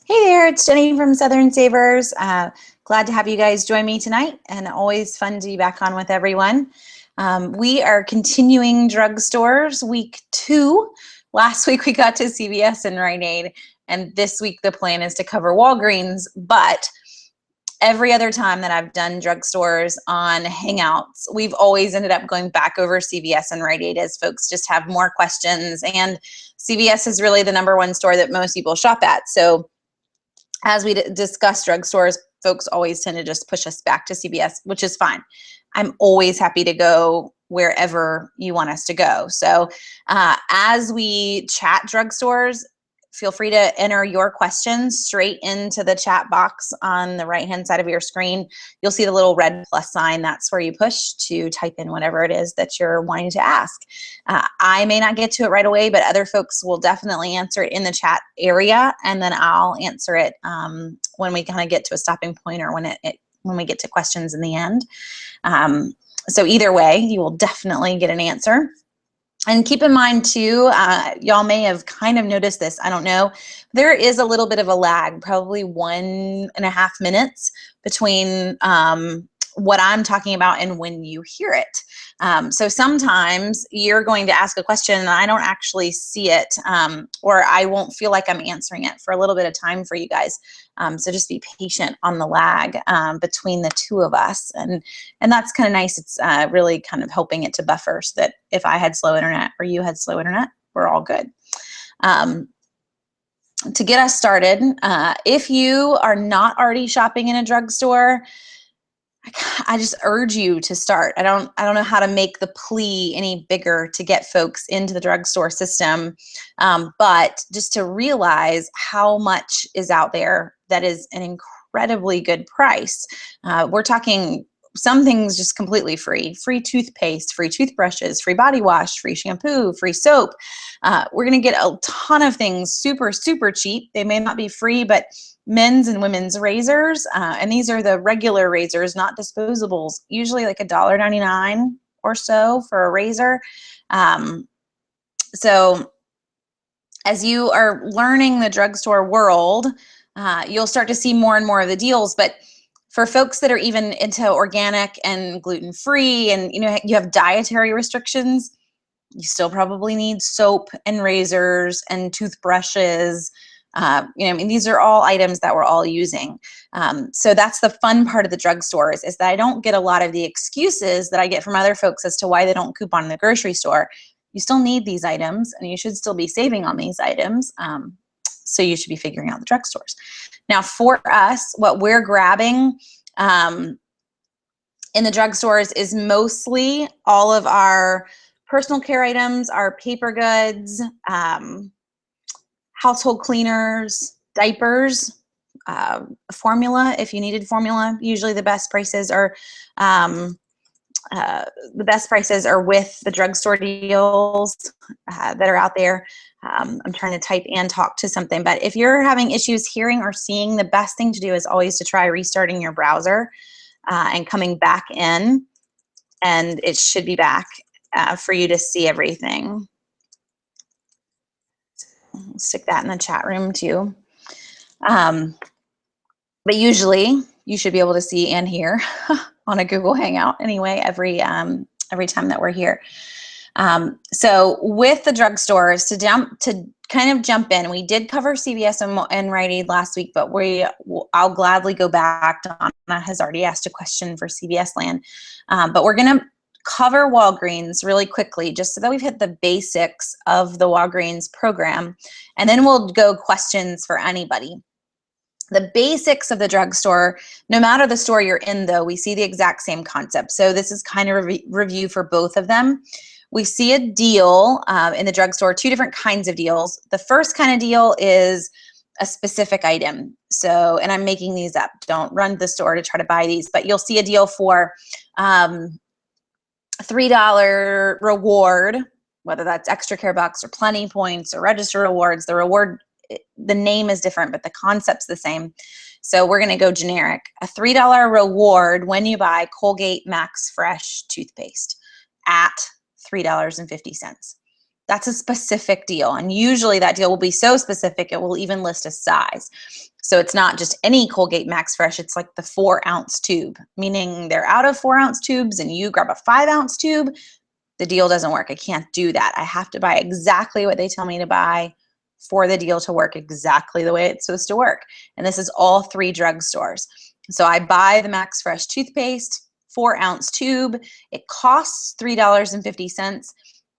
Hey there, it's Jenny from Southern Savers. Glad to have you guys join me tonight, and always fun to be back on with everyone. We are continuing drugstores week 2. Last week we got to CVS and Rite Aid, and this week the plan is to cover Walgreens, but every other time that I've done drugstores on Hangouts, we've always ended up going back over CVS and Rite Aid as folks just have more questions, and CVS is really the #1 store that most people shop at. So as we discuss drugstores, folks always tend to just push us back to CVS, which is fine. I'm always happy to go wherever you want us to go. So as we chat drugstores, feel free to enter your questions straight into the chat box on the right-hand side of your screen. You'll see the little red plus sign. That's where you push to type in whatever it is that you're wanting to ask. I may not get to it right away, but other folks will definitely answer it in the chat area, and then I'll answer it when we kind of get to a stopping point, or when we get to questions in the end. So either way, you will definitely get an answer. And keep in mind too, y'all may have kind of noticed this, I don't know, there is a little bit of a lag, probably 1.5 minutes between what I'm talking about and when you hear it. So sometimes you're going to ask a question and I don't actually see it, or I won't feel like I'm answering it for a little bit of time for you guys. So just be patient on the lag between the two of us. And that's kind of nice. It's really kind of helping it to buffer so that if I had slow internet or you had slow internet, we're all good. To get us started, if you are not already shopping in a drugstore, I just urge you to start. I don't know how to make the plea any bigger to get folks into the drugstore system, but just to realize how much is out there that is an incredibly good price. We're talking some things just completely free toothpaste, free toothbrushes, free body wash, free shampoo, free soap. We're gonna get a ton of things super, super cheap. They may not be free, but men's and women's razors, and these are the regular razors, not disposables, usually like $1.99 or so for a razor. So as you are learning the drugstore world, you'll start to see more and more of the deals. But for folks that are even into organic and gluten-free, and you have dietary restrictions, you still probably need soap and razors and toothbrushes. These are all items that we're all using. So that's the fun part of the drugstores, is that I don't get a lot of the excuses that I get from other folks as to why they don't coupon in the grocery store. You still need these items, and you should still be saving on these items. So you should be figuring out the drugstores. Now for us, what we're grabbing in the drugstores is mostly all of our personal care items, our paper goods, household cleaners, diapers, formula. If you needed formula, usually the best prices are with the drugstore deals that are out there. I'm trying to type and talk to something, but if you're having issues hearing or seeing, the best thing to do is always to try restarting your browser and coming back in, and it should be back for you to see everything. Stick that in the chat room too. But usually you should be able to see and hear on a Google Hangout anyway every time that we're here. So with the drugstores, to kind of jump in, we did cover CVS and Rite Aid last week, but I'll gladly go back. Donna has already asked a question for CVS land, but we're gonna cover Walgreens really quickly, just so that we've hit the basics of the Walgreens program, and then we'll go questions for anybody. The basics of the drugstore, no matter the store you're in though, we see the exact same concept. So this is kind of a review for both of them. We see a deal in the drugstore, 2 different kinds of deals. The first kind of deal is a specific item. So, and I'm making these up. Don't run to the store to try to buy these, but you'll see a deal for $3 reward, whether that's extra care bucks or plenty points or register rewards. The name is different, but the concept's the same. So we're gonna go generic. A $3 reward when you buy Colgate Max Fresh toothpaste at $3.50. That's a specific deal. And usually that deal will be so specific, it will even list a size. So it's not just any Colgate Max Fresh, it's like the 4-ounce tube, meaning they're out of 4-ounce tubes and you grab a 5-ounce tube, the deal doesn't work. I can't do that. I have to buy exactly what they tell me to buy for the deal to work exactly the way it's supposed to work. And this is all 3 drugstores. So I buy the Max Fresh toothpaste, 4-ounce tube. It costs $3.50.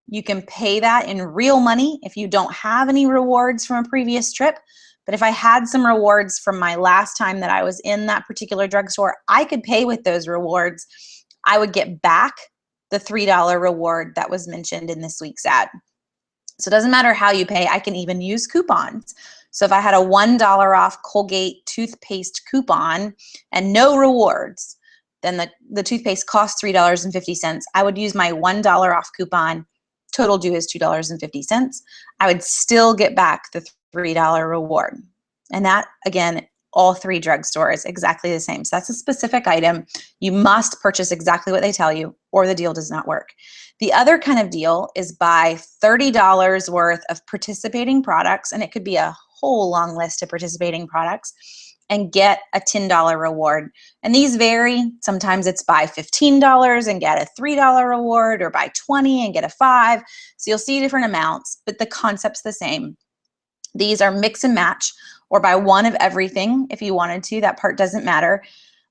You can pay that in real money if you don't have any rewards from a previous trip. But if I had some rewards from my last time that I was in that particular drugstore, I could pay with those rewards. I would get back the $3 reward that was mentioned in this week's ad. So it doesn't matter how you pay. I can even use coupons. So if I had a $1 off Colgate toothpaste coupon and no rewards, then the toothpaste costs $3.50. I would use my $1 off coupon. Total due is $2.50. I would still get back the $3 reward. And that, again, all 3 drugstores, exactly the same. So that's a specific item. You must purchase exactly what they tell you or the deal does not work. The other kind of deal is buy $30 worth of participating products, and it could be a whole long list of participating products, and get a $10 reward. And these vary. Sometimes it's buy $15 and get a $3 reward, or buy 20 and get a 5. So you'll see different amounts, but the concept's the same. These are mix and match, or buy one of everything if you wanted to. That part doesn't matter.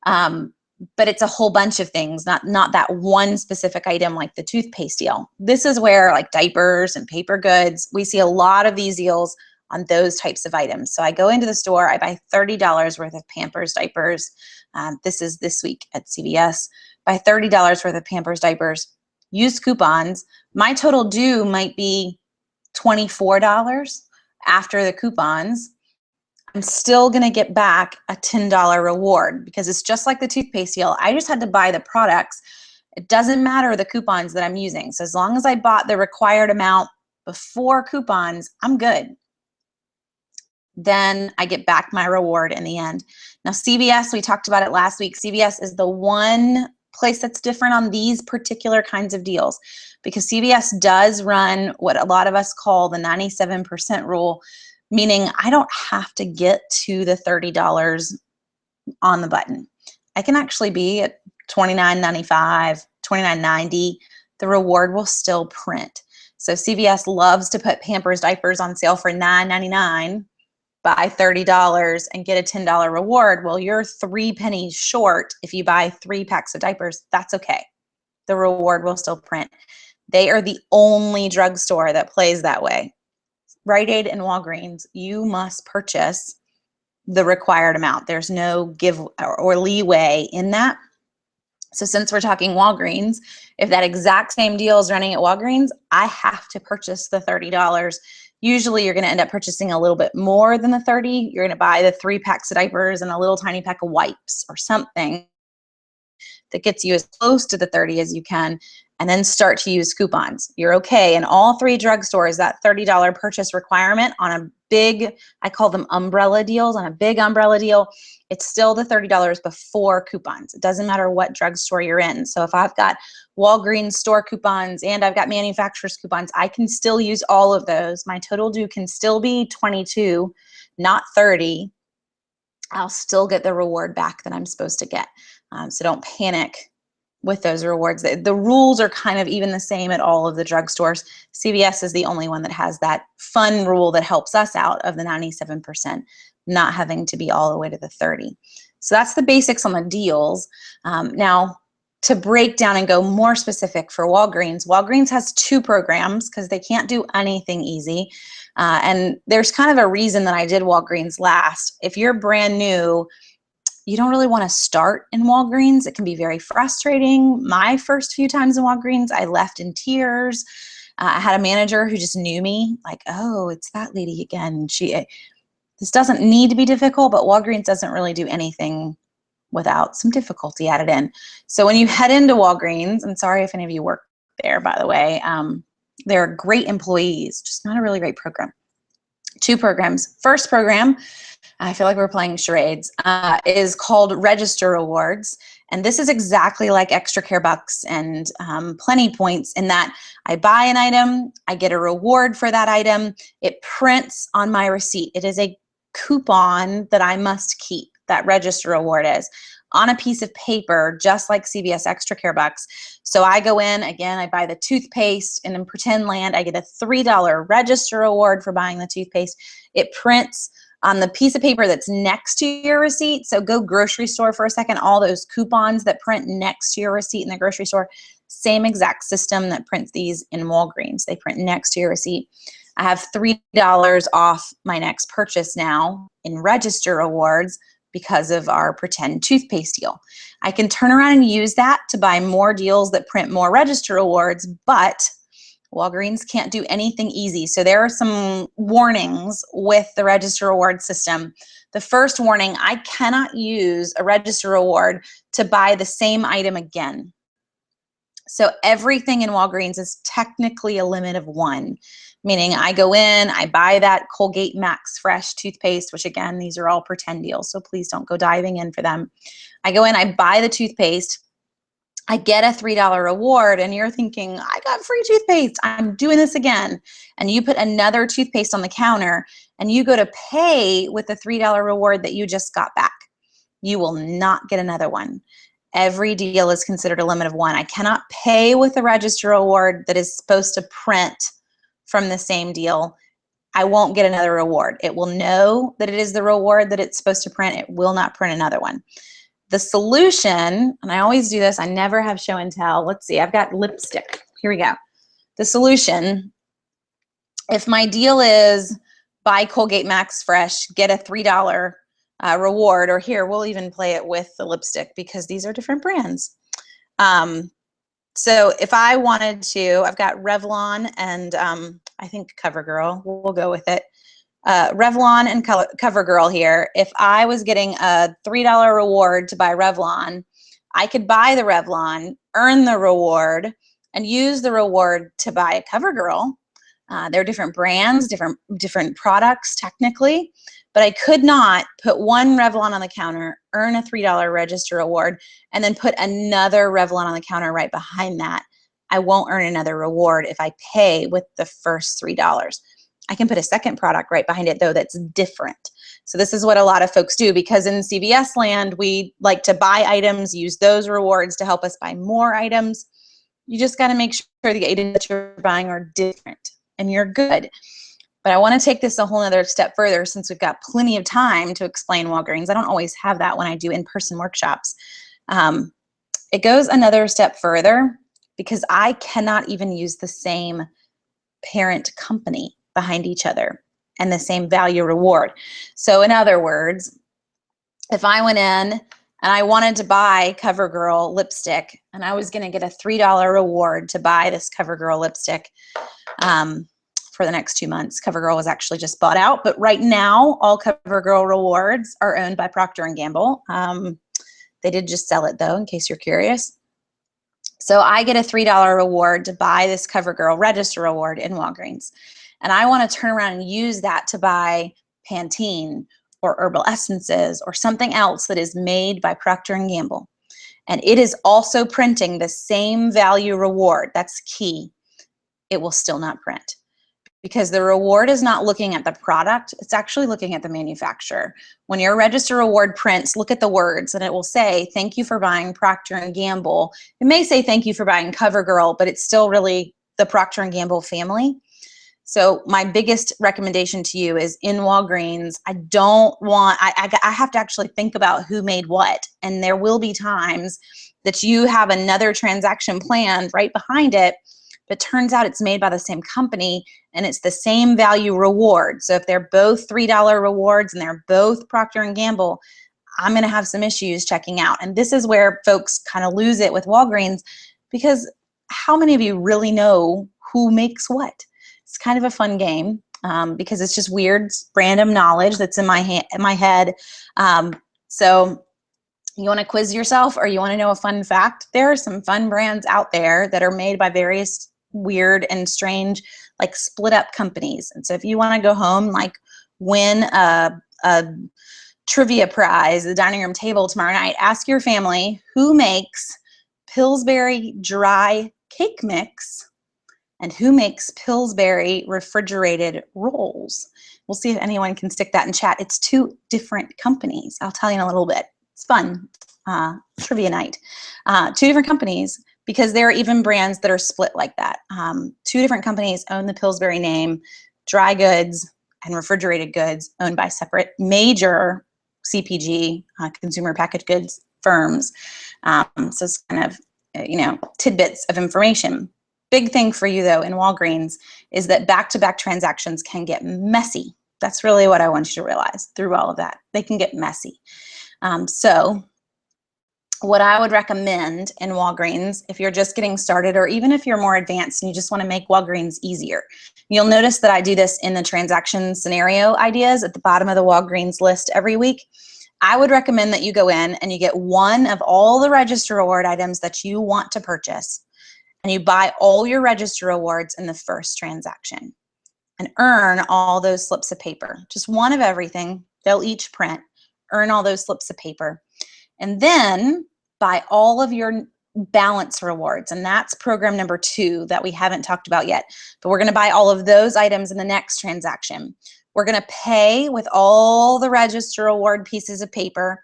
But it's a whole bunch of things, not that one specific item like the toothpaste deal. This is where, like diapers and paper goods, we see a lot of these deals on those types of items. So I go into the store, I buy $30 worth of Pampers diapers. This is this week at CVS. Buy $30 worth of Pampers diapers, use coupons. My total due might be $24 after the coupons. I'm still going to get back a $10 reward because it's just like the toothpaste deal. I just had to buy the products. It doesn't matter the coupons that I'm using. So as long as I bought the required amount before coupons, I'm good. Then I get back my reward in the end. Now CVS, we talked about it last week. CVS is the one place that's different on these particular kinds of deals because CVS does run what a lot of us call the 97% rule, meaning I don't have to get to the $30 on the button. I can actually be at $29.95, $29.90. The reward will still print. So CVS loves to put Pampers diapers on sale for $9.99, buy $30 and get a $10 reward. Well, you're 3 pennies short if you buy 3 packs of diapers. That's okay. The reward will still print. They are the only drugstore that plays that way. Rite Aid and Walgreens, you must purchase the required amount. There's no give or leeway in that. So since we're talking Walgreens, if that exact same deal is running at Walgreens, I have to purchase the $30. Usually you're going to end up purchasing a little bit more than the 30. You're going to buy the 3 packs of diapers and a little tiny pack of wipes or something that gets you as close to the 30 as you can, and then start to use coupons. You're okay. In all 3 drugstores, that $30 purchase requirement on a big, I call them umbrella deals, on a big umbrella deal, it's still the $30 before coupons. It doesn't matter what drugstore you're in. So if I've got Walgreens store coupons and I've got manufacturer's coupons, I can still use all of those. My total due can still be 22, not 30. I'll still get the reward back that I'm supposed to get. So don't panic with those rewards. The rules are kind of even the same at all of the drugstores. CVS is the only one that has that fun rule that helps us out of the 97%, not having to be all the way to the 30. So that's the basics on the deals. Now, to break down and go more specific for Walgreens, Walgreens has 2 programs because they can't do anything easy. And there's kind of a reason that I did Walgreens last. If you're brand new, you don't really want to start in Walgreens. It can be very frustrating. My first few times in Walgreens, I left in tears. I had a manager who just knew me, like, oh, it's that lady again. This doesn't need to be difficult, but Walgreens doesn't really do anything without some difficulty added in. So when you head into Walgreens, I'm sorry if any of you work there, by the way, they're great employees, just not a really great program. 2 programs. First program, I feel like we're playing charades, is called Register Rewards. And this is exactly like Extra Care Bucks and Plenty Points in that I buy an item, I get a reward for that item, it prints on my receipt. It is a coupon that I must keep, that register reward is, on a piece of paper, just like CVS Extra Care Bucks. So I go in, again, I buy the toothpaste, and in pretend land, I get a $3 register reward for buying the toothpaste. It prints on the piece of paper that's next to your receipt. So go grocery store for a second, all those coupons that print next to your receipt in the grocery store, same exact system that prints these in Walgreens. They print next to your receipt. I have $3 off my next purchase now in register rewards because of our pretend toothpaste deal. I can turn around and use that to buy more deals that print more register rewards, but Walgreens can't do anything easy. So there are some warnings with the register reward system. The first warning, I cannot use a register reward to buy the same item again. So everything in Walgreens is technically a limit of one, meaning I go in, I buy that Colgate Max Fresh toothpaste, which again, these are all pretend deals, so please don't go diving in for them. I go in, I buy the toothpaste, I get a $3 reward, and you're thinking, I got free toothpaste, I'm doing this again. And you put another toothpaste on the counter and you go to pay with the $3 reward that you just got back. You will not get another one. Every deal is considered a limit of one. I cannot pay with a register reward that is supposed to print from the same deal. I won't get another reward. It will know that it is the reward that it's supposed to print. It will not print another one. The solution, and I always do this, I never have show and tell. Let's see, I've got lipstick. Here we go. The solution, if my deal is buy Colgate Max Fresh, get a $3 reward, or here, we'll even play it with the lipstick because these are different brands. So if I wanted to, I've got Revlon and I think CoverGirl, we'll go with it. Revlon and CoverGirl here. If I was getting a $3 reward to buy Revlon, I could buy the Revlon, earn the reward, and use the reward to buy CoverGirl. They're different brands, different products technically, but I could not put one Revlon on the counter, earn a $3 register reward, and then put another Revlon on the counter right behind that. I won't earn another reward if I pay with the first $3. I can put a second product right behind it though that's different. So this is what a lot of folks do, because in CVS land, we like to buy items, use those rewards to help us buy more items. You just got to make sure the items that you're buying are different and you're good. But I want to take this a whole other step further since we've got plenty of time to explain Walgreens. I don't always have that when I do in-person workshops. It goes another step further because I cannot even use the same parent company behind each other and the same value reward. So in other words, if I went in and I wanted to buy CoverGirl lipstick and I was going to get a $3 reward to buy this CoverGirl lipstick for the next 2 months. CoverGirl was actually just bought out, but right now all CoverGirl rewards are owned by Procter & Gamble. They did just sell it though, in case you're curious. So I get a $3 reward to buy this CoverGirl register reward in Walgreens. And I want to turn around and use that to buy Pantene or Herbal Essences or something else that is made by Procter & Gamble. And it is also printing the same value reward. That's key. It will still not print because the reward is not looking at the product. It's actually looking at the manufacturer. When your register reward prints, look at the words and it will say, thank you for buying Procter & Gamble. It may say thank you for buying CoverGirl, but it's still really the Procter & Gamble family. So my biggest recommendation to you is in Walgreens, I have to actually think about who made what. And there will be times that you have another transaction planned right behind it, but turns out it's made by the same company and it's the same value reward. So if they're both $3 rewards and they're both Procter & Gamble, I'm going to have some issues checking out. And this is where folks kind of lose it with Walgreens, because how many of you really know who makes what? It's kind of a fun game because it's just weird random knowledge that's in my head. So you want to quiz yourself or you want to know a fun fact? There are some fun brands out there that are made by various weird and strange, like split up companies. And so if you want to go home, like win a trivia prize, the dining room table tomorrow night. Ask your family who makes Pillsbury dry cake mix and who makes Pillsbury refrigerated rolls. We'll see if anyone can stick that in chat. It's 2 different companies. I'll tell you in a little bit. It's fun. Trivia night. 2 different companies, because there are even brands that are split like that. 2 different companies own the Pillsbury name, dry goods and refrigerated goods owned by separate major CPG, consumer packaged goods firms. So it's kind of, tidbits of information. Big thing for you though in Walgreens is that back-to-back transactions can get messy. That's really what I want you to realize through all of that. They can get messy. So what I would recommend in Walgreens, if you're just getting started, or even if you're more advanced and you just want to make Walgreens easier, you'll notice that I do this in the transaction scenario ideas at the bottom of the Walgreens list every week. I would recommend that you go in and you get one of all the register reward items that you want to purchase, and you buy all your register rewards in the first transaction and earn all those slips of paper. Just one of everything. They'll each print. Earn all those slips of paper. And then buy all of your balance rewards. And that's program number 2 that we haven't talked about yet. But we're going to buy all of those items in the next transaction. We're going to pay with all the register reward pieces of paper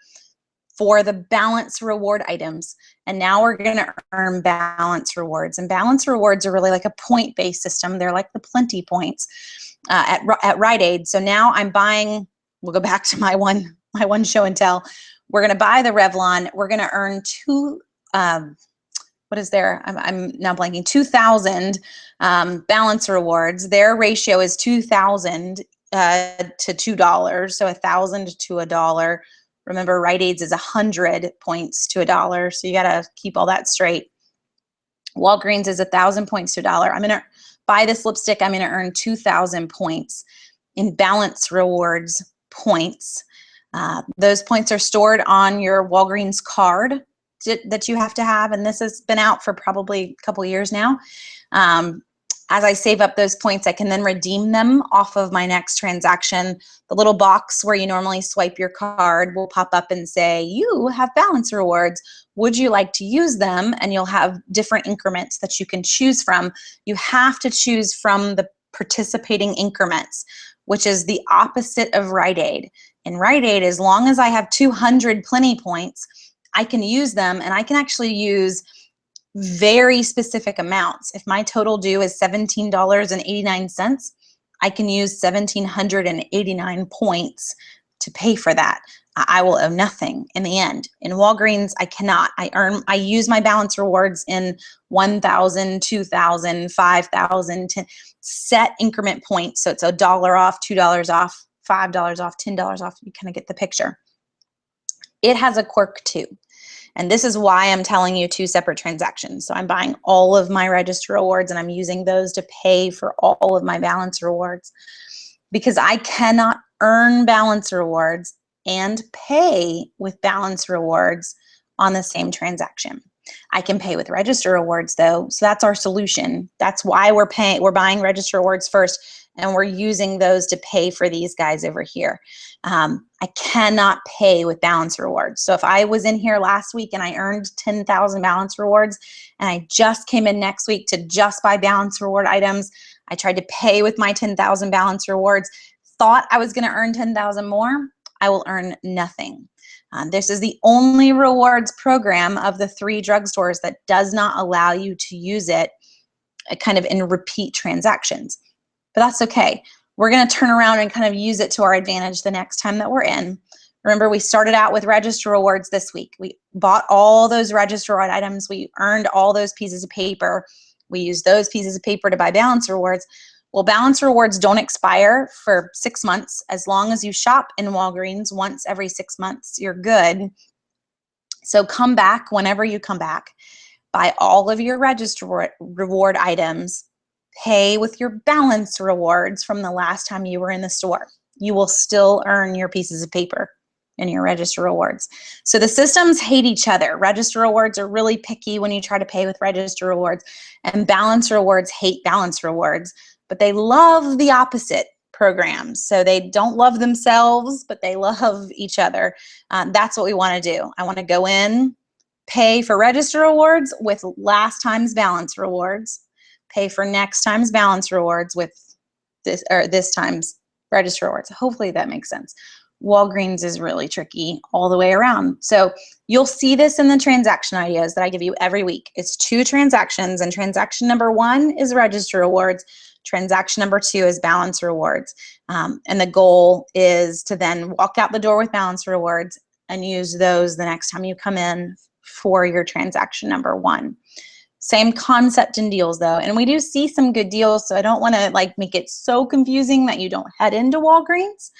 for the balance reward items. And now we're going to earn balance rewards. And balance rewards are really like a point-based system. They're like the plenty points at Rite Aid. So now I'm buying, we'll go back to my one show and tell. We're going to buy the Revlon. We're going to earn 2, what is there? I'm now blanking, 2,000 balance rewards. Their ratio is 2,000 to $2. So 1,000 to $1. Remember, Rite Aid's is 100 points to $1. So you got to keep all that straight. Walgreens is 1,000 points to $1. I'm going to buy this lipstick. I'm going to earn 2,000 points in balance rewards points. Those points are stored on your Walgreens card that you have to have, and this has been out for probably a couple years now. As I save up those points, I can then redeem them off of my next transaction. The little box where you normally swipe your card will pop up and say, you have balance rewards. Would you like to use them? And you'll have different increments that you can choose from. You have to choose from the participating increments, which is the opposite of Rite Aid. In Rite Aid, as long as I have 200 plenty points, I can use them, and I can actually use very specific amounts. If my total due is $17.89, I can use 1,789 points to pay for that. I will owe nothing in the end. In Walgreens, I cannot. I use my balance rewards in 1,000, 2,000, 5,000 to set increment points. So it's $1 off, $2 off, $5 off, $10 off. You kind of get the picture. It has a quirk too. And this is why I'm telling you 2 separate transactions. So I'm buying all of my register rewards and I'm using those to pay for all of my balance rewards, because I cannot earn balance rewards and pay with balance rewards on the same transaction. I can pay with register rewards though. So that's our solution. That's why we're buying register rewards first, and we're using those to pay for these guys over here. I cannot pay with balance rewards. So if I was in here last week and I earned 10,000 balance rewards and I just came in next week to just buy balance reward items, I tried to pay with my 10,000 balance rewards, thought I was going to earn 10,000 more, I will earn nothing. This is the only rewards program of the 3 drugstores that does not allow you to use it kind of in repeat transactions. But that's okay. We're going to turn around and kind of use it to our advantage the next time that we're in. Remember, we started out with register rewards this week. We bought all those register reward items. We earned all those pieces of paper. We used those pieces of paper to buy balance rewards. Well, balance rewards don't expire for 6 months. As long as you shop in Walgreens once every 6 months, you're good. So come back whenever you come back. Buy all of your register reward items. Pay with your balance rewards from the last time you were in the store. You will still earn your pieces of paper and your register rewards. So the systems hate each other. Register rewards are really picky when you try to pay with register rewards, and balance rewards hate balance rewards, but they love the opposite. programs. So they don't love themselves, but they love each other. That's what we want to do. I want to go in, pay for register rewards with last time's balance rewards, pay for next time's balance rewards with this time's register rewards. Hopefully that makes sense. Walgreens is really tricky all the way around. So you'll see this in the transaction ideas that I give you every week. It's 2 transactions, and transaction number 1 is register rewards. Transaction number 2 is balance rewards. And the goal is to then walk out the door with balance rewards and use those the next time you come in for your transaction number 1. Same concept in deals though, and we do see some good deals, so I don't want to like make it so confusing that you don't head into Walgreens.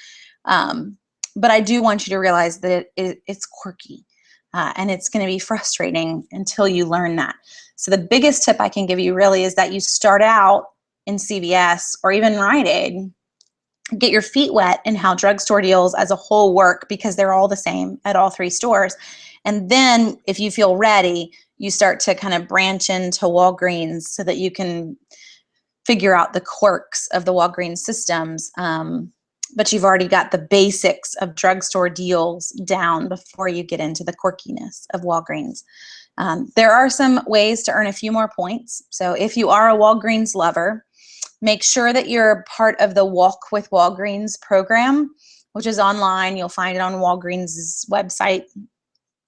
But I do want you to realize that it's quirky and it's going to be frustrating until you learn that. So the biggest tip I can give you really is that you start out in CVS or even Rite Aid, get your feet wet in how drugstore deals as a whole work, because they're all the same at all 3 stores. And then if you feel ready, you start to kind of branch into Walgreens so that you can figure out the quirks of the Walgreens systems. But you've already got the basics of drugstore deals down before you get into the quirkiness of Walgreens. There are some ways to earn a few more points. So if you are a Walgreens lover, make sure that you're part of the Walk with Walgreens program, which is online. You'll find it on Walgreens' website.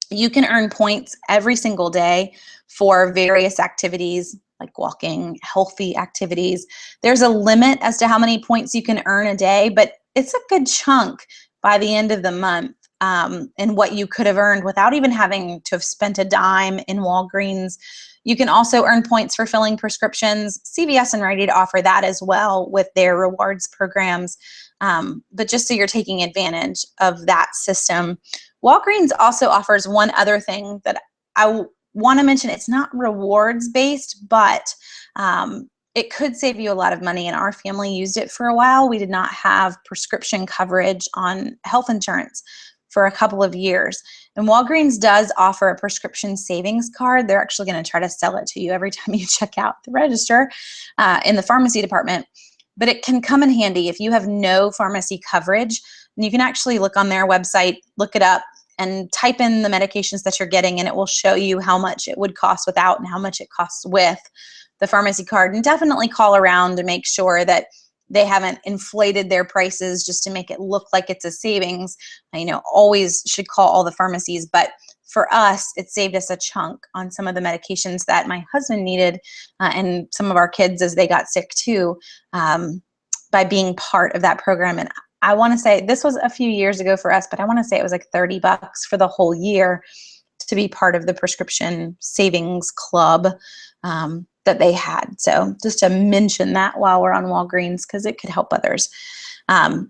You can earn points every single day for various activities like walking, healthy activities. There's a limit as to how many points you can earn a day, but it's a good chunk by the end of the month in what you could have earned without even having to have spent a dime in Walgreens. You can also earn points for filling prescriptions. CVS and Rite Aid offer that as well with their rewards programs. But just so you're taking advantage of that system. Walgreens also offers one other thing that I want to mention. It's not rewards based, but it could save you a lot of money, and our family used it for a while. We did not have prescription coverage on health insurance for a couple of years. And Walgreens does offer a prescription savings card. They're actually going to try to sell it to you every time you check out the register in the pharmacy department. But it can come in handy if you have no pharmacy coverage. And you can actually look on their website, look it up, and type in the medications that you're getting, and it will show you how much it would cost without and how much it costs with the pharmacy card. And definitely call around to make sure that they haven't inflated their prices just to make it look like it's a savings. You know, always should call all the pharmacies, but for us, it saved us a chunk on some of the medications that my husband needed and some of our kids as they got sick too, by being part of that program. And I want to say this was a few years ago for us, but I want to say it was like $30 for the whole year to be part of the prescription savings club that they had. So just to mention that while we're on Walgreens, because it could help others. Now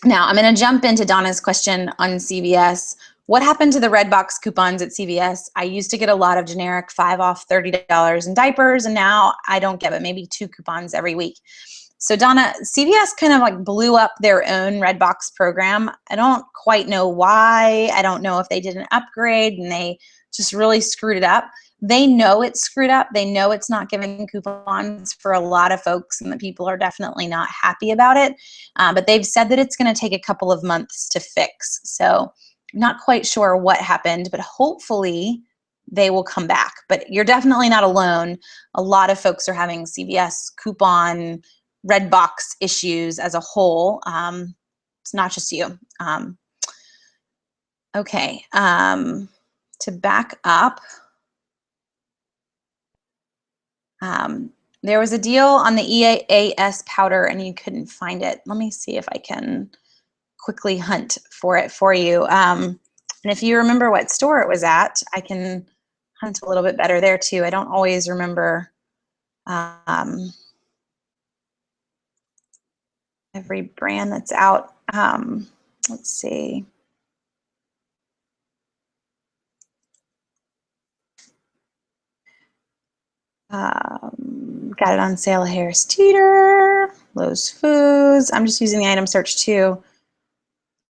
I'm going to jump into Donna's question on CVS. What happened to the red box coupons at CVS? I used to get a lot of generic 5 off $30 in diapers, and now I don't get but maybe 2 coupons every week. So Donna, CVS kind of like blew up their own red box program. I don't quite know why. I don't know if they did an upgrade and they just really screwed it up. They know it's screwed up. They know it's not giving coupons for a lot of folks, and the people are definitely not happy about it. But they've said that it's going to take a couple of months to fix. So I'm not quite sure what happened, but hopefully they will come back. But you're definitely not alone. A lot of folks are having CVS coupon red box issues as a whole. It's not just you. Okay, to back up, there was a deal on the EAS powder and you couldn't find it. Let me see if I can quickly hunt for it for you. And if you remember what store it was at, I can hunt a little bit better there too. I don't always remember every brand that's out. Let's see. Got it on sale at Harris Teeter, Lowe's Foods. I'm just using the item search too.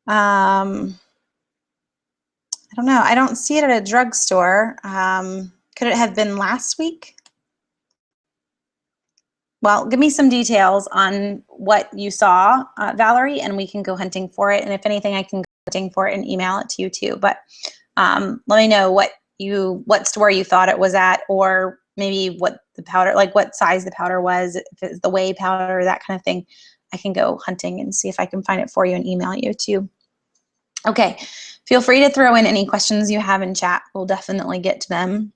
I don't know. I don't see it at a drugstore. Could it have been last week? well, give me some details on what you saw, Valerie, and we can go hunting for it. And if anything, I can go hunting for it and email it to you too. But let me know what store you thought it was at, or maybe what the powder, like what size the powder was, if it's the whey powder, that kind of thing. I can go hunting and see if I can find it for you and email you too. Okay, feel free to throw in any questions you have in chat. We'll definitely get to them.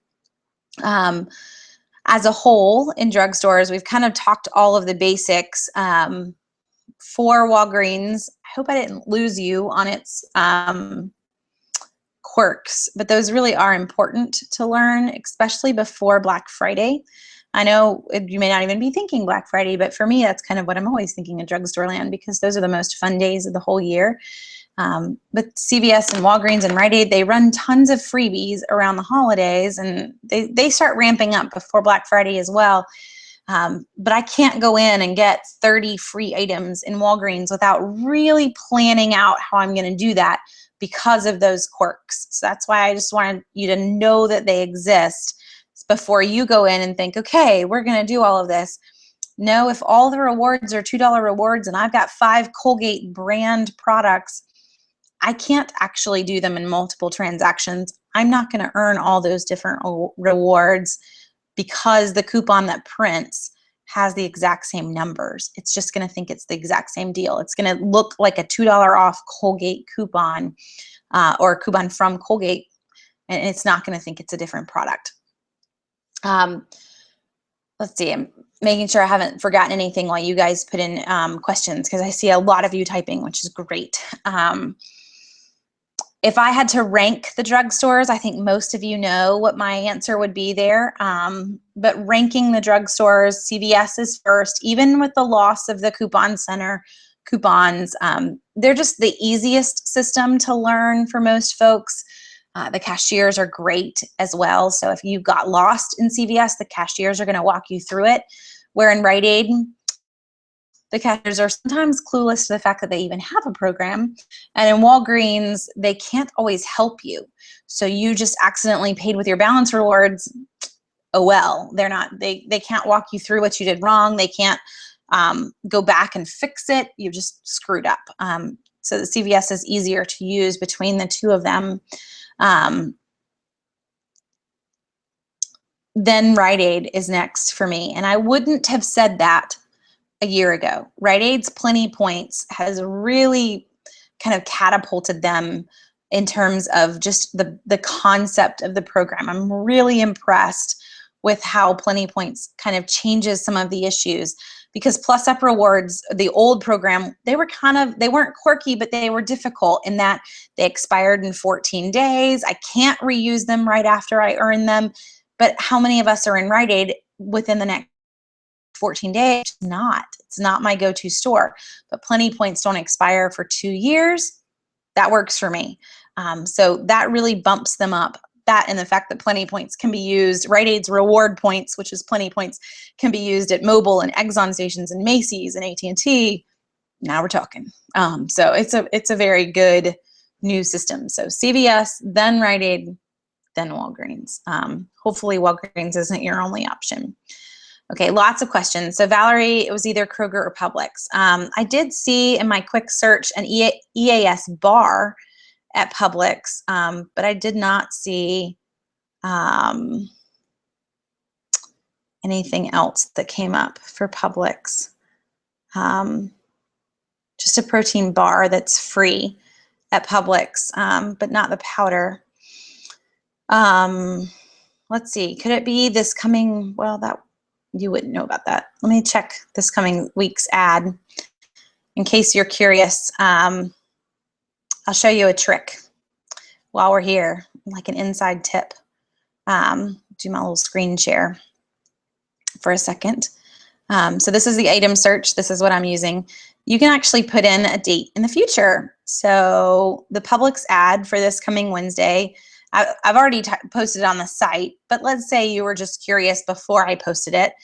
As a whole, in drugstores, we've kind of talked all of the basics. For Walgreens, I hope I didn't lose you on its quirks, but those really are important to learn, especially before Black Friday. I know you may not even be thinking Black Friday, but for me, that's kind of what I'm always thinking in drugstore land, because those are the most fun days of the whole year. But CVS and Walgreens and Rite Aid, they run tons of freebies around the holidays, and they start ramping up before Black Friday as well. But I can't go in and get 30 free items in Walgreens without really planning out how I'm going to do that because of those quirks. So that's why I just wanted you to know that they exist before you go in and think, okay, we're going to do all of this. No, if all the rewards are $2 rewards and I've got 5 Colgate brand products, I can't actually do them in multiple transactions. I'm not going to earn all those different rewards because the coupon that prints has the exact same numbers. It's just going to think it's the exact same deal. It's going to look like a $2 off Colgate coupon or a coupon from Colgate, and it's not going to think it's a different product. Let's see, I'm making sure I haven't forgotten anything while you guys put in questions, because I see a lot of you typing, which is great. If I had to rank the drugstores, I think most of you know what my answer would be there. But ranking the drugstores, CVS is first, even with the loss of the coupon center coupons. They're just the easiest system to learn for most folks. The cashiers are great as well. So if you got lost in CVS, the cashiers are going to walk you through it. Where in Rite Aid, the cashiers are sometimes clueless to the fact that they even have a program. And in Walgreens, they can't always help you. So you just accidentally paid with your balance rewards. Oh well, they can't walk you through what you did wrong. They can't go back and fix it. You just screwed up. So the CVS is easier to use between the two of them. Then Rite Aid is next for me. And I wouldn't have said that a year ago. Rite Aid's Plenty Points has really kind of catapulted them in terms of just the concept of the program. I'm really impressed with how Plenty Points kind of changes some of the issues, because Plus Up Rewards, the old program, they weren't quirky, but they were difficult in that they expired in 14 days. I can't reuse them right after I earn them. But how many of us are in Rite Aid within the next 14 days? It's not my go-to store. But Plenty Points don't expire for 2 years. That works for me. So that really bumps them up. That and the fact that Plenty Points can be used, Rite Aid's reward points, which is Plenty Points, can be used at Mobile and Exxon stations and Macy's and AT&T. Now we're talking. So it's a very good new system. So CVS, then Rite Aid, then Walgreens. Hopefully Walgreens isn't your only option. Okay, lots of questions. So Valerie, it was either Kroger or Publix. I did see in my quick search an EAS bar at Publix, but I did not see anything else that came up for Publix. Just a protein bar that's free at Publix, but not the powder. Let's see, could it be this coming, well, that you wouldn't know about that. Let me check this coming week's ad. In case you're curious, I'll show you a trick while we're here, like an inside tip. Do my little screen share for a second. So this is the item search. This is what I'm using. You can actually put in a date in the future. So the Publix ad for this coming Wednesday, I've already posted it on the site, but let's say you were just curious before I posted it.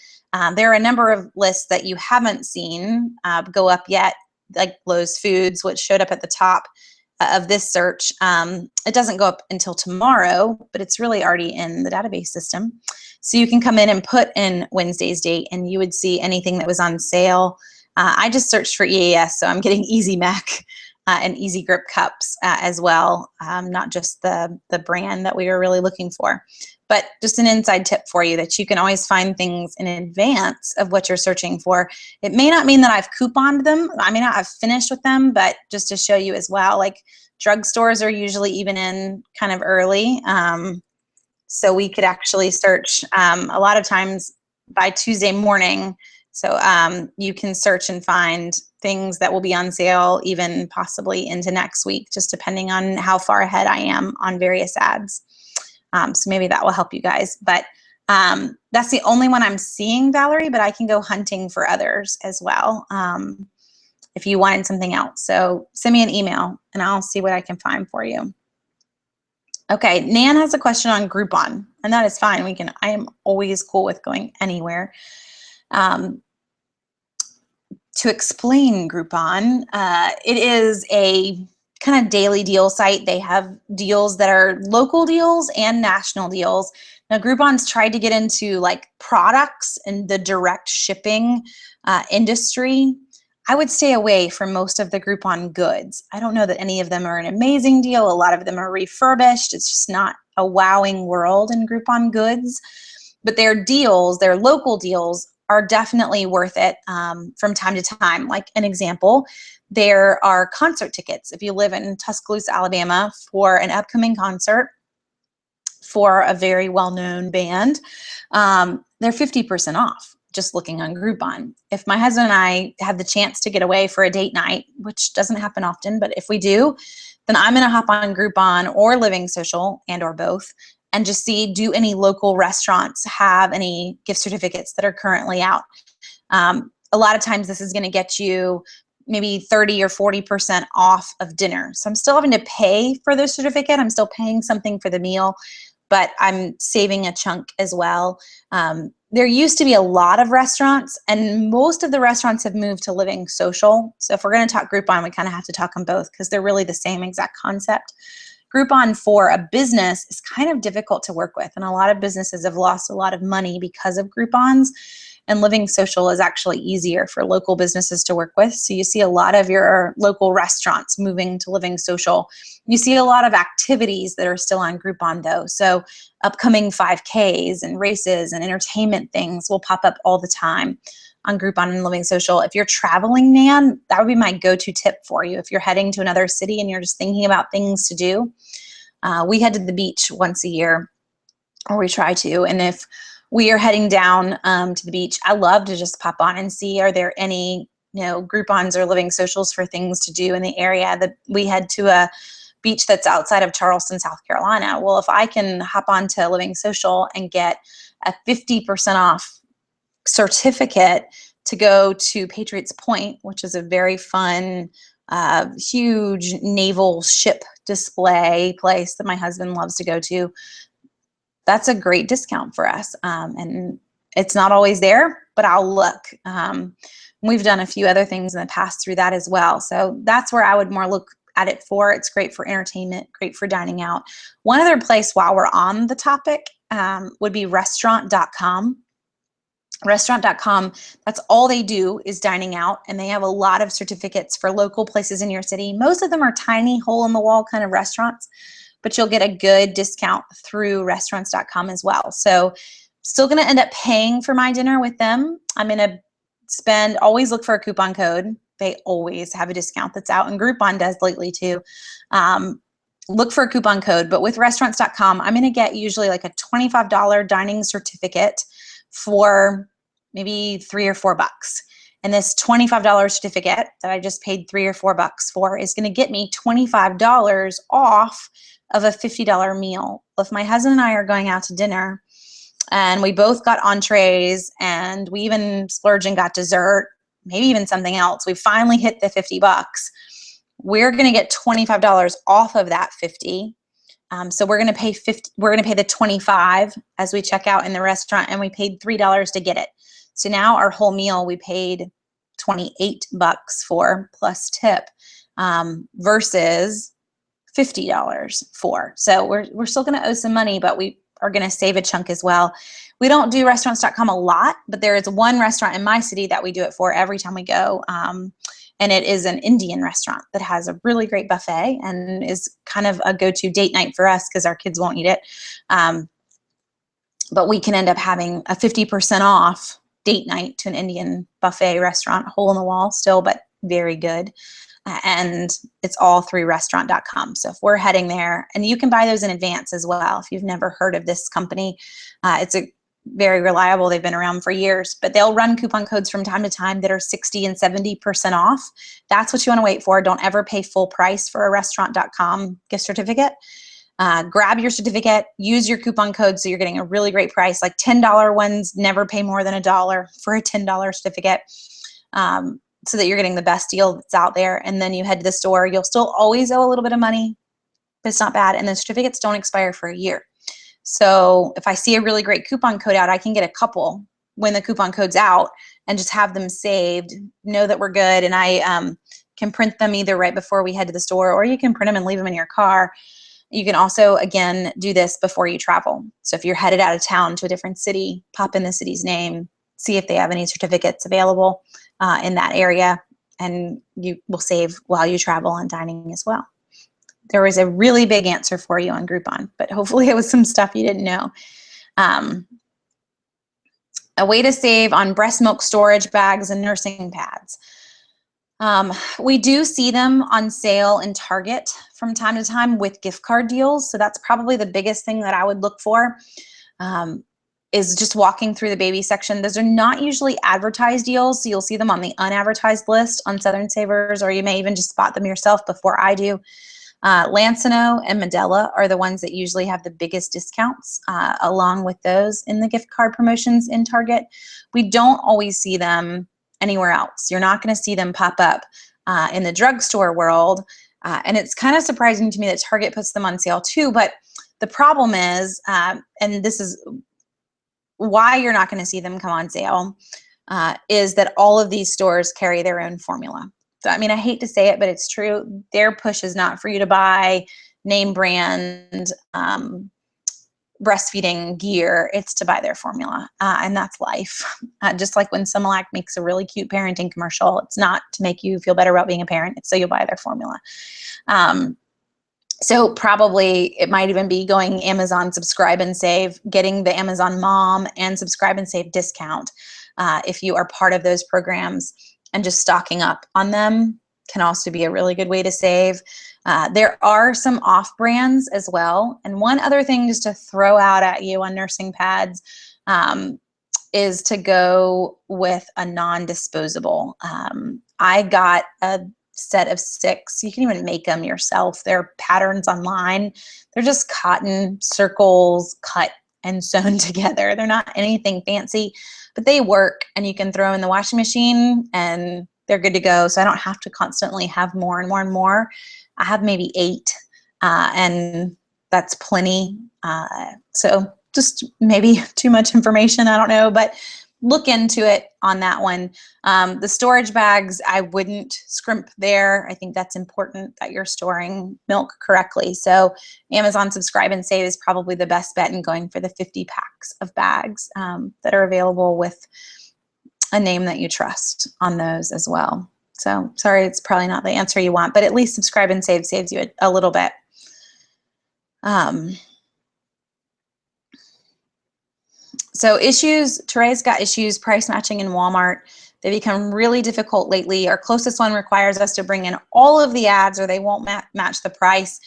There are a number of lists that you haven't seen go up yet, like Lowe's Foods, which showed up at the top of this search. It doesn't go up until tomorrow, but it's really already in the database system. So you can come in and put in Wednesday's date, and you would see anything that was on sale. I just searched for EAS, so I'm getting Easy Mac and Easy Grip cups as well, not just the brand that we were really looking for. But just an inside tip for you that you can always find things in advance of what you're searching for. It may not mean that I've couponed them. I may not have finished with them, but just to show you as well, like drugstores are usually even in kind of early. So we could actually search a lot of times by Tuesday morning. So you can search and find things that will be on sale even possibly into next week, just depending on how far ahead I am on various ads. So maybe that will help you guys. But that's the only one I'm seeing, Valerie, but I can go hunting for others as well if you wanted something else. So send me an email and I'll see what I can find for you. Okay, Nan has a question on Groupon, and that is fine. I am always cool with going anywhere. To explain Groupon, it is a kind of daily deal site. They have deals that are local deals and national deals. Now, Groupon's tried to get into like products and the direct shipping industry. I would stay away from most of the Groupon goods. I don't know that any of them are an amazing deal. A lot of them are refurbished. It's just not a wowing world in Groupon goods. But their deals, their local deals, are definitely worth it from time to time. Like an example, there are concert tickets. If you live in Tuscaloosa, Alabama, for an upcoming concert for a very well-known band, they're 50% off just looking on Groupon. If my husband and I have the chance to get away for a date night, which doesn't happen often, but if we do, then I'm going to hop on Groupon or Living Social and or both and just see, do any local restaurants have any gift certificates that are currently out? A lot of times this is going to get you maybe 30 or 40% off of dinner. So I'm still having to pay for the certificate. I'm still paying something for the meal, but I'm saving a chunk as well. There used to be a lot of restaurants, and most of the restaurants have moved to Living Social. So if we're going to talk Groupon, we kind of have to talk on both because they're really the same exact concept. Groupon for a business is kind of difficult to work with, and a lot of businesses have lost a lot of money because of Groupons, and Living Social is actually easier for local businesses to work with. So you see a lot of your local restaurants moving to Living Social. You see a lot of activities that are still on Groupon though. So upcoming 5Ks and races and entertainment things will pop up all the time on Groupon and Living Social. If you're traveling, Nan, that would be my go-to tip for you. If you're heading to another city and you're just thinking about things to do, we head to the beach once a year, or we try to. And if we are heading down to the beach, I love to just pop on and see, are there any Groupons or Living Socials for things to do in the area. That we head to a beach that's outside of Charleston, South Carolina. Well, if I can hop on to Living Social and get a 50% off certificate to go to Patriots Point, which is a very fun, huge naval ship display place that my husband loves to go to, that's a great discount for us. And it's not always there, but I'll look. We've done a few other things in the past through that as well. So that's where I would more look at it for. It's great for entertainment, great for dining out. One other place while we're on the topic would be restaurant.com. Restaurant.com, that's all they do is dining out, and they have a lot of certificates for local places in your city. Most of them are tiny, hole-in-the-wall kind of restaurants, but you'll get a good discount through restaurants.com as well. So still going to end up paying for my dinner with them. I'm going to always look for a coupon code. They always have a discount that's out, and Groupon does lately too. Look for a coupon code, but with restaurants.com, I'm going to get usually like a $25 dining certificate for maybe $3 or $4. And this $25 certificate that I just paid $3 or $4 for is going to get me $25 off of a $50 meal. If my husband and I are going out to dinner and we both got entrees and we even splurged and got dessert, maybe even something else, we finally hit the $50, we're going to get $25 off of that $50. So we're going to pay the $25 as we check out in the restaurant, and we paid $3 to get it. So now our whole meal we paid $28 for plus tip, versus $50 for. So we're still going to owe some money, but we are going to save a chunk as well. We don't do restaurants.com a lot, but there is one restaurant in my city that we do it for every time we go. And it is an Indian restaurant that has a really great buffet and is kind of a go-to date night for us because our kids won't eat it. But we can end up having a 50% off date night to an Indian buffet restaurant, hole in the wall still, but very good. And it's all through restaurant.com. So if we're heading there, and you can buy those in advance as well. If you've never heard of this company, it's a very reliable. They've been around for years, but they'll run coupon codes from time to time that are 60 and 70% off. That's what you want to wait for. Don't ever pay full price for a restaurant.com gift certificate. Grab your certificate, use your coupon code so you're getting a really great price. Like $10 ones never pay more than $1 for a $10 certificate, so that you're getting the best deal that's out there. And then you head to the store. You'll still always owe a little bit of money, but it's not bad. And the certificates don't expire for a year. So if I see a really great coupon code out, I can get a couple when the coupon code's out and just have them saved, know that we're good. And I can print them either right before we head to the store, or you can print them and leave them in your car. You can also, again, do this before you travel. So if you're headed out of town to a different city, pop in the city's name, see if they have any certificates available in that area, and you will save while you travel on dining as well. There was a really big answer for you on Groupon, but hopefully it was some stuff you didn't know. A way to save on breast milk storage bags and nursing pads. We do see them on sale in Target from time to time with gift card deals. So that's probably the biggest thing that I would look for, is just walking through the baby section. Those are not usually advertised deals. So you'll see them on the unadvertised list on Southern Savers, or you may even just spot them yourself before I do. Lancino and Medela are the ones that usually have the biggest discounts, along with those in the gift card promotions in Target. We don't always see them anywhere else. You're not going to see them pop up in the drugstore world. And it's kind of surprising to me that Target puts them on sale too. But the problem is, and this is why you're not going to see them come on sale, is that all of these stores carry their own formula. So, I mean, I hate to say it, but it's true. Their push is not for you to buy name brand breastfeeding gear. It's to buy their formula, and that's life. Just like when Similac makes a really cute parenting commercial, it's not to make you feel better about being a parent. It's so you'll buy their formula. So probably it might even be going Amazon Subscribe and Save, getting the Amazon Mom and Subscribe and Save discount. If you are part of those programs, and just stocking up on them can also be a really good way to save. There are some off brands as well. And one other thing just to throw out at you on nursing pads is to go with a non-disposable. I got a set of 6. You can even make them yourself. They're patterns online. They're just cotton circles cut and sewn together. They're not anything fancy, but they work, and you can throw them in the washing machine and they're good to go. So I don't have to constantly have more and more and more. I have maybe 8, and that's plenty. So just maybe too much information, I don't know, but look into it on that one. The storage bags, I wouldn't scrimp there. I think that's important that you're storing milk correctly. So Amazon Subscribe and Save is probably the best bet in going for the 50 packs of bags that are available with a name that you trust on those as well. So sorry, it's probably not the answer you want, but at least Subscribe and Save saves you a little bit. So issues, Tere's got issues price matching in Walmart. They become really difficult lately. Our closest one requires us to bring in all of the ads or they won't match the price.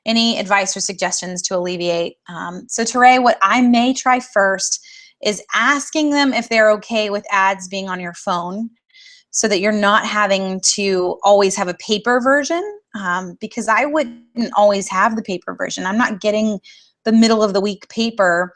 Any advice or suggestions to alleviate? So Tere, what I may try first is asking them if they're okay with ads being on your phone so that you're not having to always have a paper version, because I wouldn't always have the paper version. I'm not getting the middle of the week paper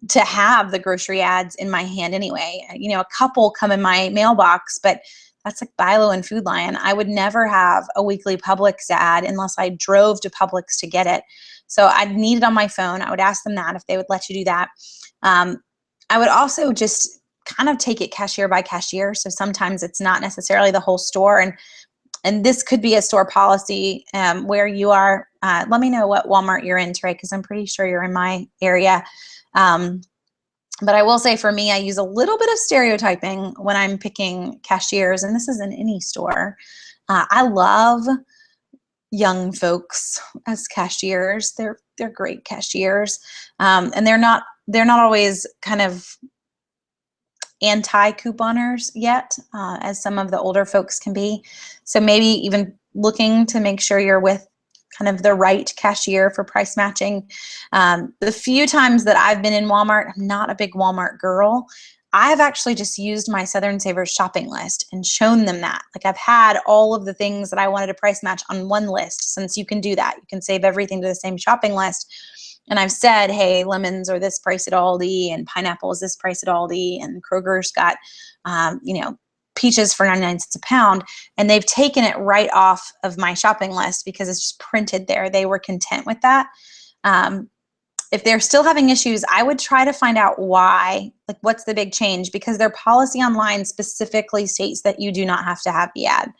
to have the grocery ads in my hand anyway. You know, a couple come in my mailbox, but that's like Bilo and Food Lion. I would never have a weekly Publix ad unless I drove to Publix to get it. So I'd need it on my phone. I would ask them that if they would let you do that. I would also just kind of take it cashier by cashier. So sometimes it's not necessarily the whole store. And And this could be a store policy where you are. Let me know what Walmart you're in, Trey, because I'm pretty sure you're in my area. But I will say for me, I use a little bit of stereotyping when I'm picking cashiers, and this is in any store. I love young folks as cashiers. They're great cashiers, and they're not always kind of anti-couponers yet, as some of the older folks can be. So maybe even looking to make sure you're with kind of the right cashier for price matching. The few times that I've been in Walmart, I'm not a big Walmart girl. I've actually just used my Southern Savers shopping list and shown them that. Like, I've had all of the things that I wanted to price match on one list, since you can do that. You can save everything to the same shopping list. And I've said, hey, lemons are this price at Aldi, and pineapple is this price at Aldi, and Kroger's got, peaches for 99 cents a pound. And they've taken it right off of my shopping list because it's just printed there. They were content with that. If they're still having issues, I would try to find out why, like what's the big change, because their policy online specifically states that you do not have to have the ad.